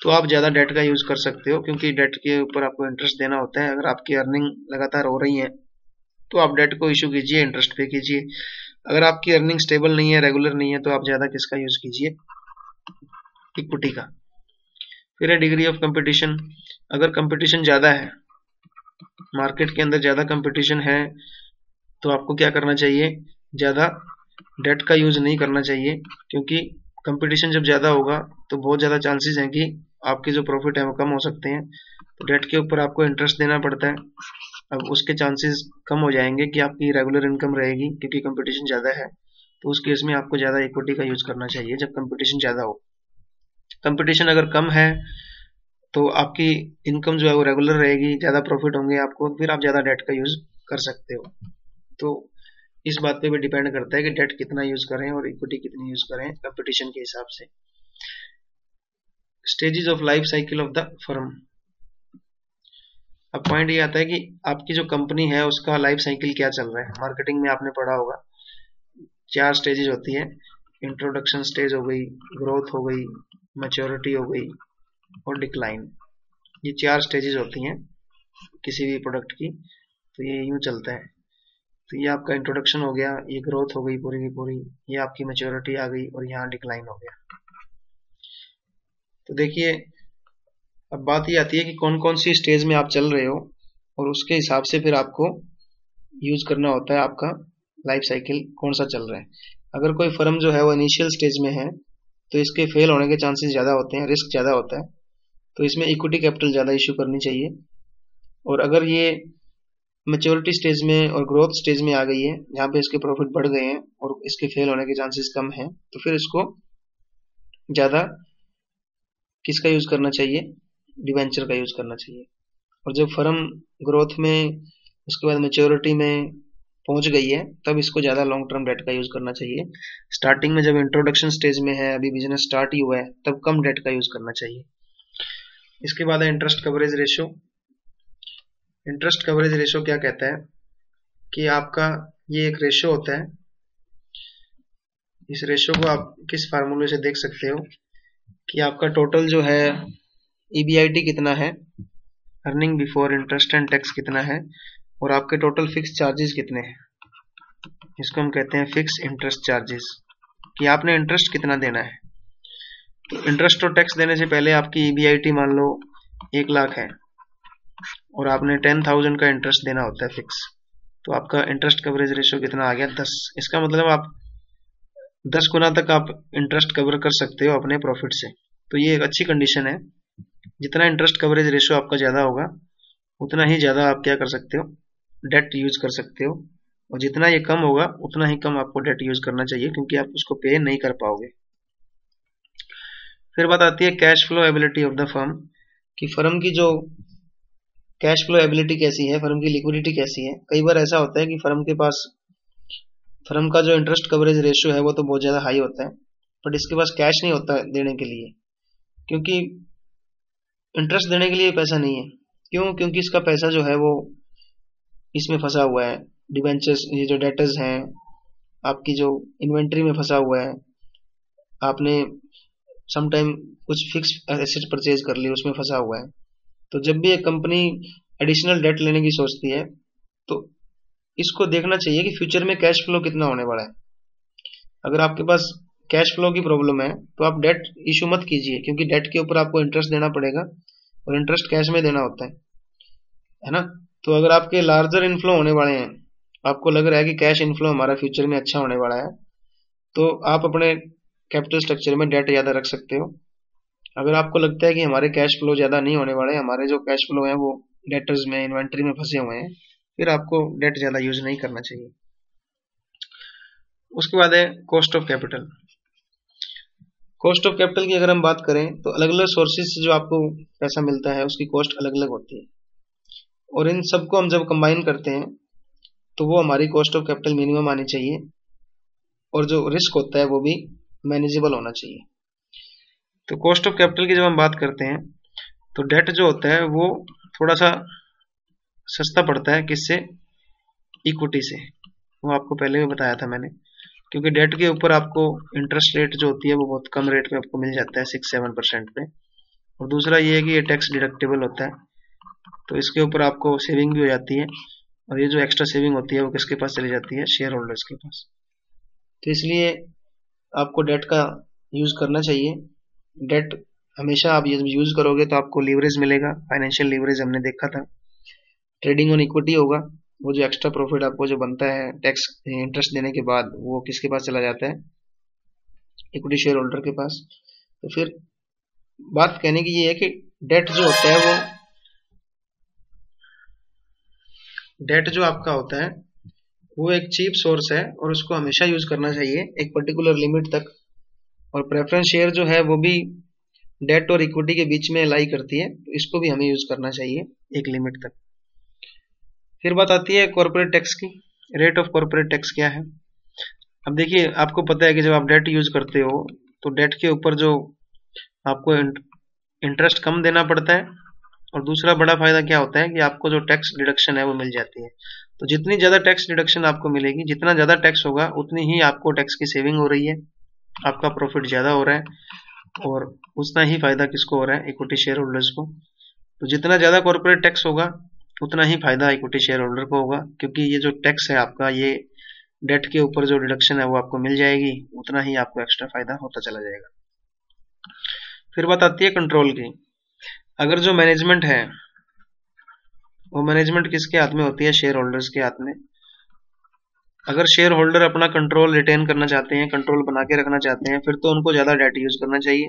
Speaker 1: तो आप ज़्यादा डेट का यूज़ कर सकते हो, क्योंकि डेट के ऊपर आपको इंटरेस्ट देना होता है। अगर आपकी अर्निंग लगातार हो रही है तो आप डेट को इशू कीजिए, इंटरेस्ट पे कीजिए। अगर आपकी अर्निंग स्टेबल नहीं है, रेगुलर नहीं है, तो आप ज़्यादा किसका यूज़ कीजिए, इक्विटी का। फिर है डिग्री ऑफ कंपटीशन, अगर कंपटीशन ज़्यादा है, मार्केट के अंदर ज़्यादा कंपटीशन है, तो आपको क्या करना चाहिए, ज़्यादा डेट का यूज़ नहीं करना चाहिए, क्योंकि कंपटीशन जब ज़्यादा होगा तो बहुत ज़्यादा चांसेस हैं कि आपके जो प्रॉफिट है वो कम हो सकते हैं। तो डेट के ऊपर आपको इंटरेस्ट देना पड़ता है, अब उसके चांसेस कम हो जाएंगे कि आपकी रेगुलर इनकम रहेगी, क्योंकि कंपटीशन ज़्यादा है। तो उस केस में आपको ज़्यादा इक्विटी का यूज़ करना चाहिए जब कंपटीशन ज़्यादा हो। कंपटीशन अगर कम है तो आपकी इनकम जो है वो रेगुलर रहेगी, ज़्यादा प्रॉफिट होंगे आपको, फिर आप ज़्यादा डेट का यूज़ कर सकते हो। तो इस बात पे भी डिपेंड करता है कि डेट कितना यूज़ करें और इक्विटी कितनी यूज़ करें कंपटीशन के हिसाब से। Stages of life cycle of the firm. अब पॉइंट ये आता है कि आपकी जो कंपनी है उसका लाइफ साइकिल क्या चल रहा है। मार्केटिंग में आपने पढ़ा होगा 4 स्टेजेस होती है। इंट्रोडक्शन स्टेज हो गई, ग्रोथ हो गई, मैच्योरिटी हो गई और डिक्लाइन। ये 4 स्टेजेस होती हैं किसी भी प्रोडक्ट की। तो ये यूं चलता है। तो ये आपका इंट्रोडक्शन हो गया, ये ग्रोथ हो गई पूरी की पूरी, ये आपकी मैच्योरिटी आ गई और यहाँ डिक्लाइन हो गया। तो देखिए अब बात ये आती है कि कौन कौन सी स्टेज में आप चल रहे हो और उसके हिसाब से फिर आपको यूज करना होता है आपका लाइफ साइकिल कौन सा चल रहा है। अगर कोई फर्म जो है वो इनिशियल स्टेज में है तो इसके फेल होने के चांसेस ज़्यादा होते हैं, रिस्क ज़्यादा होता है, तो इसमें इक्विटी कैपिटल ज़्यादा इशू करनी चाहिए। और अगर ये मैच्योरिटी स्टेज में और ग्रोथ स्टेज में आ गई है जहाँ पे इसके प्रॉफिट बढ़ गए हैं और इसके फेल होने के चांसेस कम हैं, तो फिर इसको ज़्यादा किसका यूज़ करना चाहिए, डिवेंचर का यूज़ करना चाहिए। और जब फर्म ग्रोथ में उसके बाद मैच्योरिटी में पहुंच गई है तब इसको ज़्यादा लॉन्ग टर्म डेट का यूज़ करना चाहिए। स्टार्टिंग में जब इंट्रोडक्शन स्टेज में है, अभी बिजनेस स्टार्ट ही हुआ है, तब कम डेट का यूज़ करना चाहिए। इसके बाद है interest coverage ratio. Interest coverage ratio क्या कहता है कि आपका ये एक रेशियो होता है। इस रेशियो को आप किस फार्मूले से देख सकते हो कि आपका टोटल जो है EBIT कितना है, earning before interest and tax कितना है, और आपके टोटल फिक्स चार्जेस कितने हैं। इसको हम कहते हैं फिक्स इंटरेस्ट चार्जेस, कि आपने इंटरेस्ट कितना देना है। तो इंटरेस्ट और टैक्स देने से पहले आपकी EBIT मान लो 1 लाख है और आपने 10,000 का इंटरेस्ट देना होता है फिक्स, तो आपका इंटरेस्ट कवरेज रेशियो कितना आ गया, 10। इसका मतलब आप 10 गुना तक आप इंटरेस्ट कवर कर सकते हो अपने प्रॉफिट से। तो ये एक अच्छी कंडीशन है। जितना इंटरेस्ट कवरेज रेशियो आपका ज़्यादा होगा उतना ही ज़्यादा आप क्या कर सकते हो, डेट यूज कर सकते हो, और जितना ये कम होगा उतना ही कम आपको डेट यूज करना चाहिए क्योंकि आप उसको पे नहीं कर पाओगे। फिर बात आती है cash flow ability of the firm, कि फर्म की जो कैश फ्लो एबिलिटी कैसी है, फर्म की लिक्विडिटी कैसी है। कई बार ऐसा होता है कि फर्म का जो इंटरेस्ट कवरेज रेशियो है वो तो बहुत ज़्यादा हाई होता है, बट इसके पास कैश नहीं होता देने के लिए, क्योंकि इंटरेस्ट देने के लिए पैसा नहीं है। क्यों? क्योंकि इसका पैसा जो है वो इसमें फंसा हुआ है, डिबेंचर्स, ये जो डेटर्स हैं, आपकी जो इन्वेंट्री में फंसा हुआ है, आपने समटाइम कुछ फिक्स एसेट परचेज कर ली उसमें फंसा हुआ है। तो जब भी एक कंपनी एडिशनल डेट लेने की सोचती है तो इसको देखना चाहिए कि फ्यूचर में कैश फ्लो कितना होने वाला है। अगर आपके पास कैश फ्लो की प्रॉब्लम है तो आप डेट इशू मत कीजिए, क्योंकि डेट के ऊपर आपको इंटरेस्ट देना पड़ेगा और इंटरेस्ट कैश में देना होता है ना। तो अगर आपके लार्जर इनफ्लो होने वाले हैं, आपको लग रहा है कि कैश इनफ्लो हमारा फ्यूचर में अच्छा होने वाला है, तो आप अपने कैपिटल स्ट्रक्चर में डेट ज़्यादा रख सकते हो। अगर आपको लगता है कि हमारे कैश फ्लो ज़्यादा नहीं होने वाले, हमारे जो कैश फ्लो हैं वो डेटर्स में, इन्वेंट्री में फंसे हुए हैं, फिर आपको डेट ज़्यादा यूज नहीं करना चाहिए। उसके बाद है cost of capital. Cost of capital की अगर हम बात करें तो अलग अलग सोर्सेज से जो आपको पैसा मिलता है उसकी कॉस्ट अलग अलग होती है, और इन सबको हम जब कंबाइन करते हैं तो वो हमारी कॉस्ट ऑफ कैपिटल मिनिमम आनी चाहिए, और जो रिस्क होता है वो भी मैनेजेबल होना चाहिए। तो कॉस्ट ऑफ कैपिटल की जब हम बात करते हैं तो डेट जो होता है वो थोड़ा सा सस्ता पड़ता है, किससे, इक्विटी से। वो आपको पहले भी बताया था मैंने, क्योंकि डेट के ऊपर आपको इंटरेस्ट रेट जो होती है वो बहुत कम रेट में आपको मिल जाता है, 6-7% पे। और दूसरा ये है कि ये टैक्स डिडक्टेबल होता है, तो इसके ऊपर आपको सेविंग भी हो जाती है, और ये जो एक्स्ट्रा सेविंग होती है वो किसके पास चली जाती है, शेयर होल्डर्स के पास। तो इसलिए आपको डेट का यूज करना चाहिए। डेट हमेशा आप यूज करोगे तो आपको लीवरेज मिलेगा, फाइनेंशियल लीवरेज हमने देखा था। ट्रेडिंग ऑन इक्विटी होगा, वो जो एक्स्ट्रा प्रॉफिट आपको जो बनता है टैक्स इंटरेस्ट देने के बाद, वो किसके पास चला जाता है, इक्विटी शेयर होल्डर के पास। तो फिर बात कहने की ये है कि डेट जो होता है वो, डेट जो आपका होता है वो एक चीप सोर्स है और उसको हमेशा यूज करना चाहिए एक पर्टिकुलर लिमिट तक। और प्रेफरेंस शेयर जो है वो भी डेट और इक्विटी के बीच में लाई करती है, तो इसको भी हमें यूज करना चाहिए एक लिमिट तक। फिर बात आती है कॉर्पोरेट टैक्स की। रेट ऑफ कॉर्पोरेट टैक्स क्या है? अब देखिए, आपको पता है कि जब आप डेट यूज करते हो तो डेट के ऊपर जो आपको इंटरेस्ट कम देना पड़ता है, और दूसरा बड़ा फायदा क्या होता है कि आपको जो टैक्स डिडक्शन है वो मिल जाती है। तो जितनी ज्यादा टैक्स डिडक्शन आपको मिलेगी, जितना ज्यादा टैक्स होगा उतनी ही आपको टैक्स की सेविंग हो रही है, आपका प्रॉफिट ज्यादा हो रहा है, और उतना ही फायदा किसको हो रहा है? इक्विटी शेयर होल्डर्स को। तो जितना ज्यादा कॉर्पोरेट टैक्स होगा उतना ही फायदा इक्विटी शेयर होल्डर को होगा, क्योंकि ये जो टैक्स है आपका, ये डेट के ऊपर जो डिडक्शन है वो आपको मिल जाएगी, उतना ही आपको एक्स्ट्रा फायदा होता चला जाएगा। फिर बात आती है कंट्रोल की। अगर जो मैनेजमेंट है वो मैनेजमेंट किसके हाथ में होती है? शेयर होल्डर्स के हाथ में। अगर शेयर होल्डर अपना कंट्रोल रिटेन करना चाहते हैं, कंट्रोल बना के रखना चाहते हैं, फिर तो उनको ज्यादा डेट यूज करना चाहिए,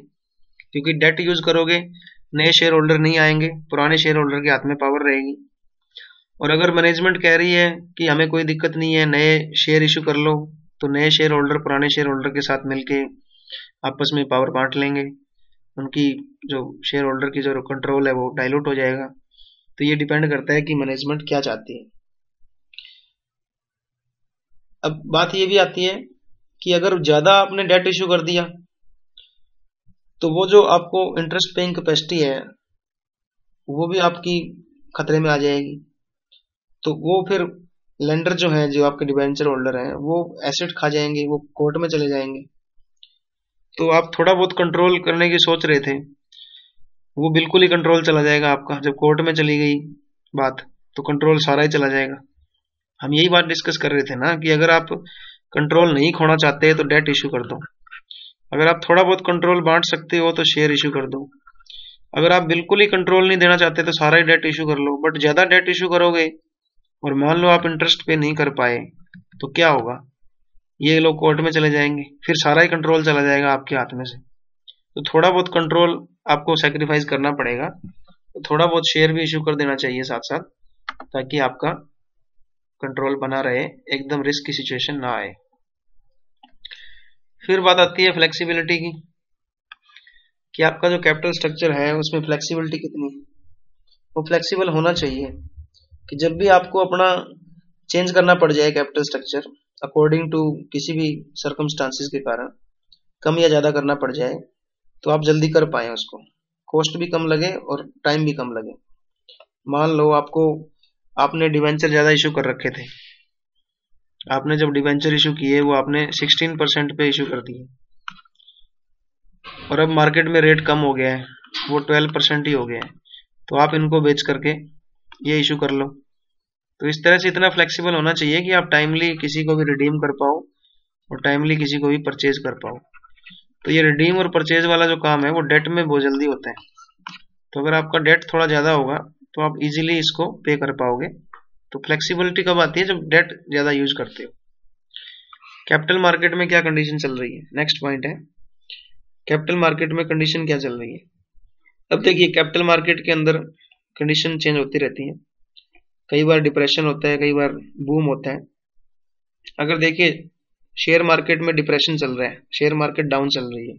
Speaker 1: क्योंकि डेट यूज करोगे नए शेयर होल्डर नहीं आएंगे, पुराने शेयर होल्डर के हाथ में पावर रहेगी। और अगर मैनेजमेंट कह रही है कि हमें कोई दिक्कत नहीं है, नए शेयर इशू कर लो, तो नए शेयर होल्डर पुराने शेयर होल्डर के साथ मिलके आपस में पावर बांट लेंगे, उनकी जो शेयर होल्डर की जो कंट्रोल है वो डाइल्यूट हो जाएगा। तो ये डिपेंड करता है कि मैनेजमेंट क्या चाहती है। अब बात ये भी आती है कि अगर ज्यादा आपने डेट इशू कर दिया तो वो जो आपको इंटरेस्ट पेइंग कैपेसिटी है वो भी आपकी खतरे में आ जाएगी। तो वो फिर लेंडर जो है, जो आपके डिबेंचर होल्डर हैं, वो एसेट खा जाएंगे, वो कोर्ट में चले जाएंगे। तो आप थोड़ा बहुत कंट्रोल करने की सोच रहे थे, वो बिल्कुल ही कंट्रोल चला जाएगा आपका। जब कोर्ट में चली गई बात तो कंट्रोल सारा ही चला जाएगा। हम यही बात डिस्कस कर रहे थे ना कि अगर आप कंट्रोल नहीं खोना चाहते तो डेट इशू कर दो, अगर आप थोड़ा बहुत कंट्रोल बांट सकते हो तो शेयर इशू कर दो, अगर आप बिल्कुल ही कंट्रोल नहीं देना चाहते तो सारा ही डेट इशू कर लो। बट ज्यादा डेट इशू करोगे और मान लो आप इंटरेस्ट पे नहीं कर पाए तो क्या होगा? ये लोग कोर्ट में चले जाएंगे, फिर सारा ही कंट्रोल चला जाएगा आपके हाथ में से। तो थोड़ा बहुत कंट्रोल आपको सेक्रीफाइस करना पड़ेगा, तो थोड़ा बहुत शेयर भी इशू कर देना चाहिए साथ साथ, ताकि आपका कंट्रोल बना रहे, एकदम रिस्क की सिचुएशन ना आए। फिर बात आती है फ्लेक्सिबिलिटी की, कि आपका जो कैपिटल स्ट्रक्चर है उसमें फ्लेक्सिबिलिटी कितनी है। वो फ्लेक्सिबल होना चाहिए कि जब भी आपको अपना चेंज करना पड़ जाए कैपिटल स्ट्रक्चर अकॉर्डिंग टू किसी भी सर्कमस्टांसिस के कारण कम या ज्यादा करना पड़ जाए, तो आप जल्दी कर पाए, उसको कॉस्ट भी कम लगे और टाइम भी कम लगे। मान लो आपने डिवेंचर ज्यादा इशू कर रखे थे, आपने जब डिवेंचर इशू किए वो आपने 16% पे इशू कर दिए, और अब मार्केट में रेट कम हो गया है, वो 12% ही हो गया है, तो आप इनको बेच करके ये इशू कर लो। तो इस तरह से इतना फ्लेक्सिबल होना चाहिए कि आप टाइमली किसी को भी रिडीम कर पाओ और टाइमली किसी को भी परचेज कर पाओ। तो ये रिडीम और परचेज वाला जो काम है वो डेट में बहुत जल्दी होता है। तो अगर आपका डेट थोड़ा ज्यादा होगा तो आप इजीली इसको पे कर पाओगे। तो फ्लेक्सिबिलिटी कब आती है? जब डेट ज्यादा यूज करते हो। कैपिटल मार्केट में क्या कंडीशन चल रही है? नेक्स्ट पॉइंट है कैपिटल मार्केट में कंडीशन क्या चल रही है। अब देखिए, कैपिटल मार्केट के अंदर कंडीशन चेंज होती रहती है, कई बार डिप्रेशन होता है, कई बार बूम होता है। अगर देखिए शेयर मार्केट में डिप्रेशन चल रहा है, शेयर मार्केट डाउन चल रही है,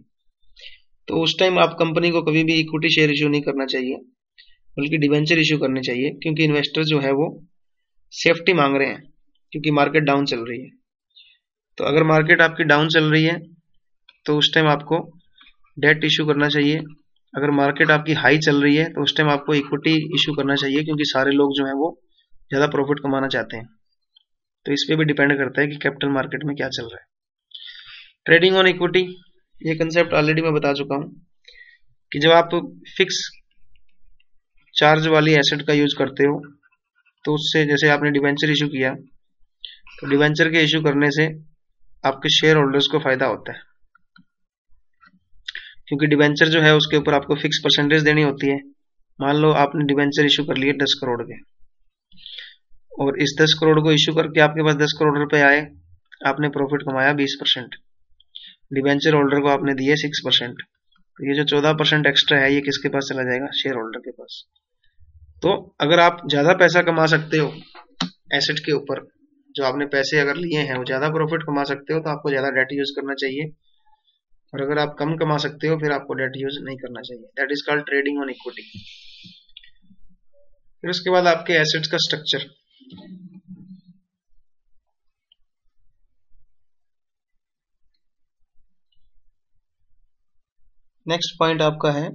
Speaker 1: तो उस टाइम आप कंपनी को कभी भी इक्विटी शेयर इशू नहीं करना चाहिए, बल्कि डिवेंचर इशू करने चाहिए, क्योंकि इन्वेस्टर जो है वो सेफ्टी मांग रहे हैं, क्योंकि मार्केट डाउन चल रही है। तो अगर मार्केट आपकी डाउन चल रही है तो उस टाइम आपको डेट इशू करना चाहिए। अगर मार्केट आपकी हाई चल रही है तो उस टाइम आपको इक्विटी इशू करना चाहिए, क्योंकि सारे लोग जो है वो ज्यादा प्रॉफिट कमाना चाहते हैं। तो इस पे भी डिपेंड करता है कि कैपिटल मार्केट में क्या चल रहा है। ट्रेडिंग ऑन इक्विटी, ये कंसेप्ट ऑलरेडी मैं बता चुका हूं कि जब आप फिक्स चार्ज वाली एसेट का यूज करते हो तो उससे, जैसे आपने डिवेंचर इशू किया, तो डिवेंचर के इशू करने से आपके शेयर होल्डर्स को फायदा होता है, क्योंकि डिवेंचर जो है उसके ऊपर आपको फिक्स परसेंटेज देनी होती है। मान लो आपने डिवेंचर इशू कर लिए 10 करोड़ के, और इस 10 करोड़ को इशू करके आपके पास 10 करोड़ रुपए आए, आपने प्रॉफिट कमाया 20%, डिवेंचर होल्डर को आपने दिए 6%, तो ये जो 14% एक्स्ट्रा है ये किसके पास चला जाएगा? शेयर होल्डर के पास। तो अगर आप ज्यादा पैसा कमा सकते हो एसेट के ऊपर, जो आपने पैसे अगर लिए हैं वो ज्यादा प्रॉफिट कमा सकते हो, तो आपको ज्यादा डेट यूज करना चाहिए, और अगर आप कम कमा सकते हो फिर आपको डेट यूज नहीं करना चाहिए। That is called trading on equity. फिर उसके बाद आपके एसेट्स का स्ट्रक्चर। नेक्स्ट पॉइंट आपका है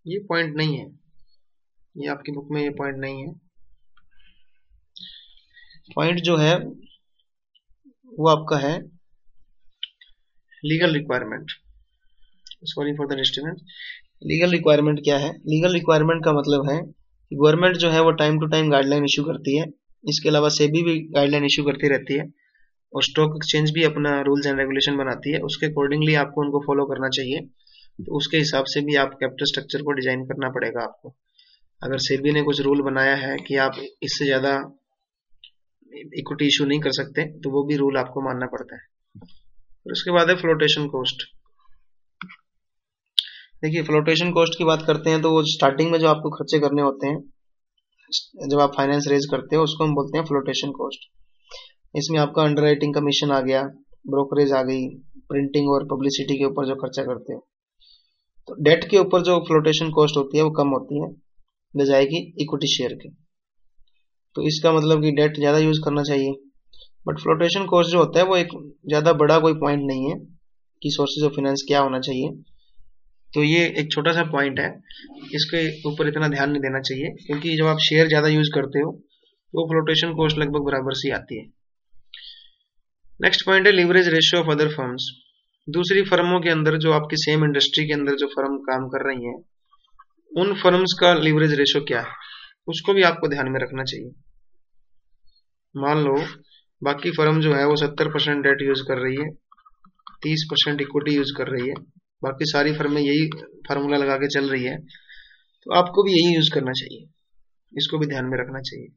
Speaker 1: ये पॉइंट नहीं है, ये आपकी बुक में ये पॉइंट नहीं है। पॉइंट जो है वो आपका है legal requirement. Sorry for the disturbance. Legal requirement क्या है? लीगल रिक्वायरमेंट का मतलब है कि गवर्नमेंट जो है वो time to time guideline issue करती है। इसके अलावा सेबी भी गाइडलाइन इशू करती रहती है और स्टॉक एक्सचेंज भी अपना रूल्स एंड रेगुलेशन बनाती है। उसके अकॉर्डिंगली आपको उनको फॉलो करना चाहिए। तो उसके हिसाब से भी आप कैपिटल स्ट्रक्चर को डिजाइन करना पड़ेगा आपको। अगर सेबी ने कुछ रूल बनाया है कि आप इससे ज्यादा इक्विटी इशू नहीं कर सकते तो वो भी रूल आपको मानना पड़ता है। और उसके बाद है फ्लोटेशन कॉस्ट। देखिए फ्लोटेशन कॉस्ट की बात करते हैं तो वो स्टार्टिंग में जो आपको खर्चे करने होते हैं जब आप फाइनेंस रेज करते हो उसको हम बोलते हैं फ्लोटेशन कॉस्ट। इसमें आपका अंडरराइटिंग कमीशन आ गया, ब्रोकरेज आ गई, प्रिंटिंग और पब्लिसिटी के ऊपर जो खर्चा करते हो। तो डेट के ऊपर जो फ्लोटेशन कॉस्ट होती है वो कम होती है बजाय की इक्विटी शेयर के। तो इसका मतलब कि डेट ज्यादा यूज करना चाहिए। बट फ्लोटेशन कॉस्ट जो होता है वो एक ज्यादा बड़ा कोई पॉइंट नहीं है कि सोर्सेज ऑफ फाइनेंस क्या होना चाहिए। तो ये एक छोटा सा पॉइंट है, इसके ऊपर इतना ध्यान नहीं देना चाहिए क्योंकि जब आप शेयर ज्यादा यूज करते हो तो फ्लोटेशन कॉस्ट लगभग बराबर सी आती है। नेक्स्ट पॉइंट है leverage ratio of other firms. दूसरी फर्मों के अंदर जो आपकी सेम इंडस्ट्री के अंदर जो फर्म काम कर रही हैं उन फर्म्स का लीवरेज रेशियो क्या है उसको भी आपको ध्यान में रखना चाहिए। मान लो बाकी फर्म जो है वो 70% डेट यूज कर रही है, 30% इक्विटी यूज कर रही है, बाकी सारी फर्में यही फार्मूला लगा के चल रही है, तो आपको भी यही यूज करना चाहिए। इसको भी ध्यान में रखना चाहिए।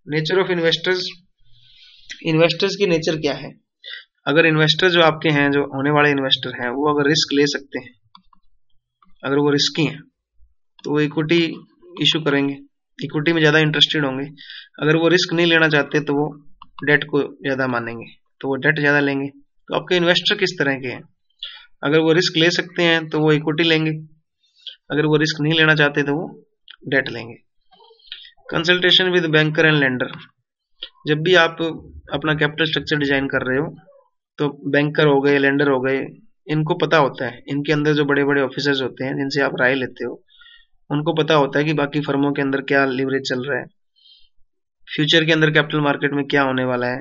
Speaker 1: Nature of investors. इन्वेस्टर्स की नेचर क्या है? अगर इन्वेस्टर जो आपके हैं, जो होने वाले इन्वेस्टर हैं, वो अगर रिस्क ले सकते हैं, अगर वो रिस्की हैं तो वो इक्विटी इशू करेंगे, इक्विटी में ज्यादा इंटरेस्टेड होंगे। अगर वो रिस्क नहीं लेना चाहते तो वो डेट को ज्यादा मानेंगे, तो वो डेट ज्यादा लेंगे। तो आपके इन्वेस्टर किस तरह के हैं? अगर वो रिस्क ले सकते हैं तो वो इक्विटी लेंगे, अगर वो रिस्क नहीं लेना चाहते तो वो डेट लेंगे। Consultation with banker and lender. जब भी आप अपना कैपिटल स्ट्रक्चर डिजाइन कर रहे हो तो बैंकर हो गए, लेंडर हो गए, इनको पता होता है, इनके अंदर जो बड़े बड़े ऑफिसर्स होते हैं जिनसे आप राय लेते हो उनको पता होता है कि बाकी फर्मों के अंदर क्या लीवरेज चल रहा है, फ्यूचर के अंदर कैपिटल मार्केट में क्या होने वाला है,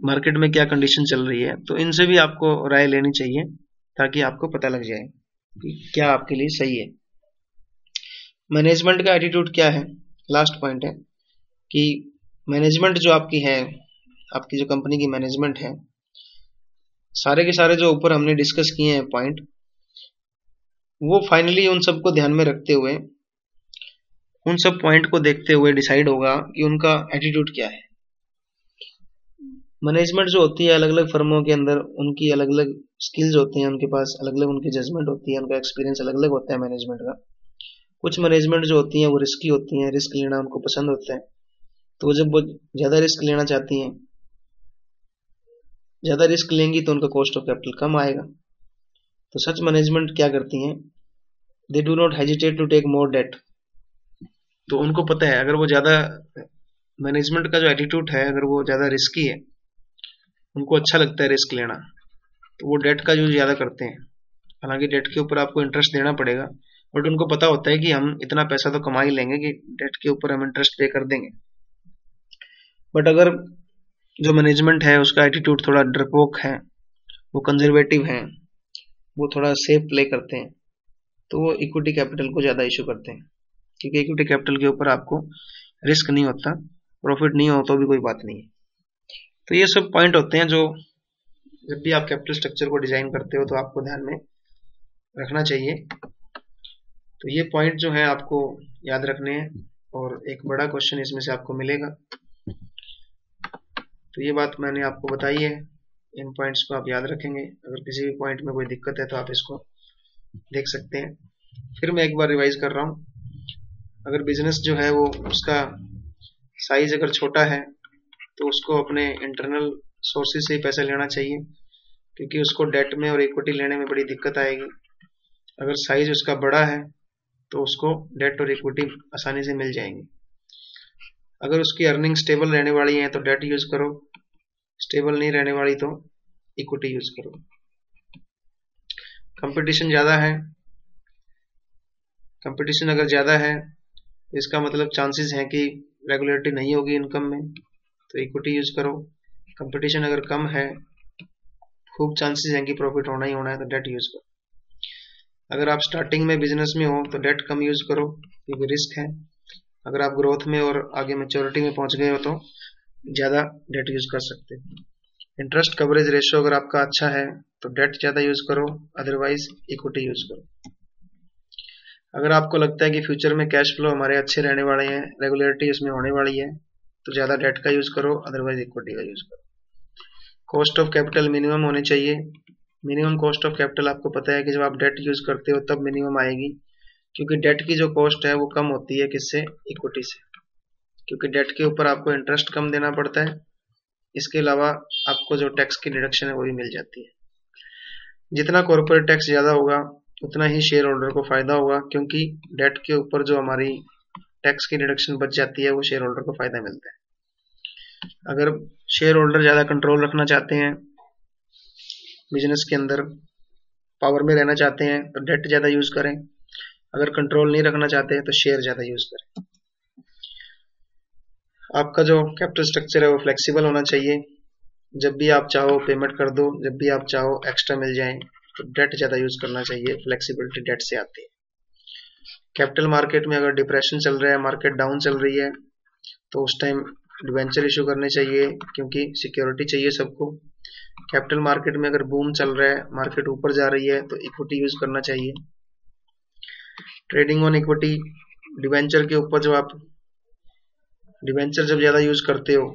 Speaker 1: मार्केट में क्या कंडीशन चल रही है। तो इनसे भी आपको राय लेनी चाहिए ताकि आपको पता लग जाए कि क्या आपके लिए सही है। मैनेजमेंट का एटीट्यूड क्या है? लास्ट पॉइंट है कि मैनेजमेंट जो आपकी है, आपकी जो कंपनी की मैनेजमेंट है, सारे के सारे जो ऊपर हमने डिस्कस किए हैं पॉइंट, वो फाइनली उन सबको ध्यान में रखते हुए, उन सब पॉइंट को देखते हुए डिसाइड होगा कि उनका एटीट्यूड क्या है। मैनेजमेंट जो होती है अलग अलग फर्मों के अंदर, उनकी अलग अलग स्किल्स होती हैं, उनके पास अलग अलग उनकी जजमेंट होती है, उनका एक्सपीरियंस अलग अलग होता है मैनेजमेंट का। कुछ मैनेजमेंट जो होती हैं वो रिस्की होती हैं, रिस्क लेना उनको पसंद होता है, तो जब वो ज्यादा रिस्क लेना चाहती हैं, ज्यादा रिस्क लेंगी तो उनका कॉस्ट ऑफ कैपिटल कम आएगा। तो सच मैनेजमेंट क्या करती हैं? They do not hesitate to take more debt. तो उनको पता है अगर वो ज्यादा, मैनेजमेंट का जो एटीट्यूड है अगर वो ज्यादा रिस्की है, उनको अच्छा लगता है रिस्क लेना, तो वो डेट का यूज ज्यादा करते हैं। हालांकि डेट के ऊपर आपको इंटरेस्ट देना पड़ेगा, बट उनको पता होता है कि हम इतना पैसा तो कमा ही लेंगे कि डेट के ऊपर हम इंटरेस्ट पे कर देंगे। बट अगर जो मैनेजमेंट है उसका एटीट्यूड थोड़ा डरपोक है, वो कंजर्वेटिव है, वो थोड़ा सेफ प्ले करते हैं, तो वो इक्विटी कैपिटल को ज्यादा इशू करते हैं, क्योंकि इक्विटी कैपिटल के ऊपर आपको रिस्क नहीं होता, प्रॉफिट नहीं हो तो भी कोई बात नहीं है। तो ये सब पॉइंट होते हैं जो जब भी आप कैपिटल स्ट्रक्चर को डिजाइन करते हो तो आपको ध्यान में रखना चाहिए। तो ये पॉइंट जो है आपको याद रखने हैं और एक बड़ा क्वेश्चन इसमें से आपको मिलेगा। तो ये बात मैंने आपको बताई है, इन पॉइंट्स को आप याद रखेंगे। अगर किसी भी पॉइंट में कोई दिक्कत है तो आप इसको देख सकते हैं। फिर मैं एक बार रिवाइज कर रहा हूँ। अगर बिजनेस जो है वो उसका साइज अगर छोटा है तो उसको अपने इंटरनल सोर्सेज से ही पैसा लेना चाहिए, क्योंकि उसको डेट में और इक्विटी लेने में बड़ी दिक्कत आएगी। अगर साइज उसका बड़ा है तो उसको डेट और इक्विटी आसानी से मिल जाएंगी। अगर उसकी अर्निंग स्टेबल रहने वाली है तो डेट यूज करो, स्टेबल नहीं रहने वाली तो इक्विटी यूज करो। कंपटीशन ज़्यादा है, कंपटीशन अगर ज़्यादा है तो इसका मतलब चांसेस हैं कि रेगुलेटरी नहीं होगी इनकम में, तो इक्विटी यूज करो। कंपटीशन अगर कम है, खूब चांसेस हैं कि प्रॉफिट होना ही होना है, तो डेट यूज करो। अगर आप स्टार्टिंग में बिजनेस में हो तो डेट कम यूज करो क्योंकि रिस्क है। अगर आप ग्रोथ में और आगे मैच्योरिटी में पहुंच गए हो तो ज़्यादा डेट यूज कर सकते हो। इंटरेस्ट कवरेज रेशियो अगर आपका अच्छा है तो डेट ज़्यादा यूज करो, अदरवाइज इक्विटी यूज करो। अगर आपको लगता है कि फ्यूचर में कैश फ्लो हमारे अच्छे रहने वाले हैं, रेगुलेटरी इसमें होने वाली है, तो ज़्यादा डेट का यूज करो, अदरवाइज इक्विटी का यूज करो। कॉस्ट ऑफ कैपिटल मिनिमम होनी चाहिए। मिनिमम कॉस्ट ऑफ कैपिटल आपको पता है कि जब आप डेट यूज करते हो तब मिनिमम आएगी, क्योंकि डेट की जो कॉस्ट है वो कम होती है किससे, इक्विटी से, क्योंकि डेट के ऊपर आपको इंटरेस्ट कम देना पड़ता है। इसके अलावा आपको जो टैक्स की डिडक्शन है वो भी मिल जाती है। जितना कॉर्पोरेट टैक्स ज़्यादा होगा उतना ही शेयर होल्डर को फायदा होगा, क्योंकि डेट के ऊपर जो हमारी टैक्स की डिडक्शन बच जाती है वो शेयर होल्डर को फायदा मिलता है। अगर शेयर होल्डर ज़्यादा कंट्रोल रखना चाहते हैं बिजनेस के अंदर, पावर में रहना चाहते हैं, तो डेट ज़्यादा यूज करें। अगर कंट्रोल नहीं रखना चाहते हैं तो शेयर ज़्यादा यूज करें। आपका जो कैपिटल स्ट्रक्चर है वो फ्लेक्सिबल होना चाहिए। जब भी आप चाहो पेमेंट कर दो, जब भी आप चाहो एक्स्ट्रा मिल जाए, तो डेट ज़्यादा यूज करना चाहिए। फ्लेक्सिबिलिटी डेट से आती है। कैपिटल मार्केट में अगर डिप्रेशन चल रहा है, मार्केट डाउन चल रही है, तो उस टाइम डिवेंचर इशू करने चाहिए, क्योंकि सिक्योरिटी चाहिए सबको। कैपिटल मार्केट में अगर बूम चल रहा है, मार्केट ऊपर जा रही है, तो इक्विटी यूज करना चाहिए। ट्रेडिंग ऑन इक्विटी, डिवेंचर के ऊपर जब आप डिवेंचर जब ज़्यादा यूज करते हो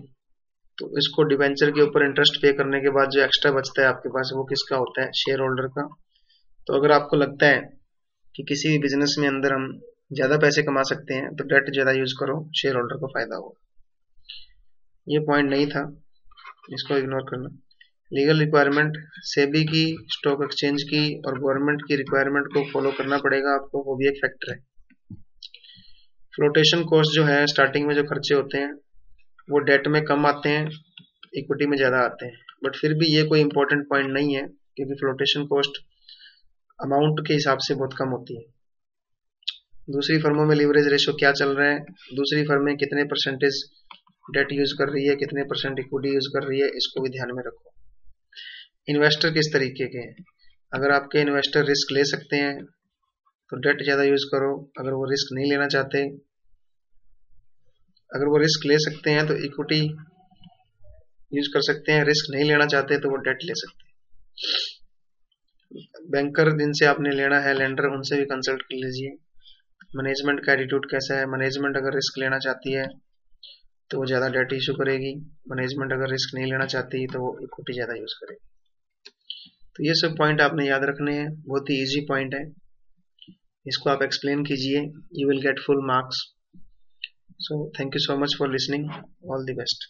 Speaker 1: तो इसको डिवेंचर के ऊपर इंटरेस्ट पे करने के बाद जो एक्स्ट्रा बचता है आपके पास, वो किसका होता है, शेयर होल्डर का। तो अगर आपको लगता है कि किसी भी बिजनेस में अंदर हम ज़्यादा पैसे कमा सकते हैं तो डेट ज़्यादा यूज करो, शेयर होल्डर को फायदा होगा। ये पॉइंट नहीं था, इसको इग्नोर करना। लीगल रिक्वायरमेंट, सेबी की, स्टॉक एक्सचेंज की और गवर्नमेंट की रिक्वायरमेंट को फॉलो करना पड़ेगा आपको, वो भी एक फैक्टर है। फ्लोटेशन कॉस्ट जो है, स्टार्टिंग में जो खर्चे होते हैं वो डेट में कम आते हैं, इक्विटी में ज़्यादा आते हैं, बट फिर भी ये कोई इंपॉर्टेंट पॉइंट नहीं है, क्योंकि फ्लोटेशन कॉस्ट अमाउंट के हिसाब से बहुत कम होती है। दूसरी फर्मों में लीवरेज रेशियो क्या चल रहा है, दूसरी फर्में कितने परसेंटेज डेट यूज कर रही है, कितने परसेंट इक्विटी यूज कर रही है, इसको भी ध्यान में रखो। इन्वेस्टर किस तरीके के हैं, अगर आपके इन्वेस्टर रिस्क ले सकते हैं तो डेट ज़्यादा यूज करो। अगर वो रिस्क नहीं लेना चाहते, अगर वो रिस्क ले सकते हैं तो इक्विटी यूज कर सकते हैं, रिस्क नहीं लेना चाहते तो वो डेट ले सकते हैं। बैंकर जिनसे आपने लेना है, लेंडर, उनसे भी कंसल्ट कर लीजिए। मैनेजमेंट का एटीट्यूड कैसा है, मैनेजमेंट अगर रिस्क लेना चाहती है तो वो ज़्यादा डेट इशू करेगी, मैनेजमेंट अगर रिस्क नहीं लेना चाहती तो वो इक्विटी ज़्यादा यूज करेगी। तो ये सब पॉइंट आपने याद रखने हैं, बहुत ही ईजी पॉइंट है, इसको आप एक्सप्लेन कीजिए, you will get full marks. So thank you so much for listening. All the best.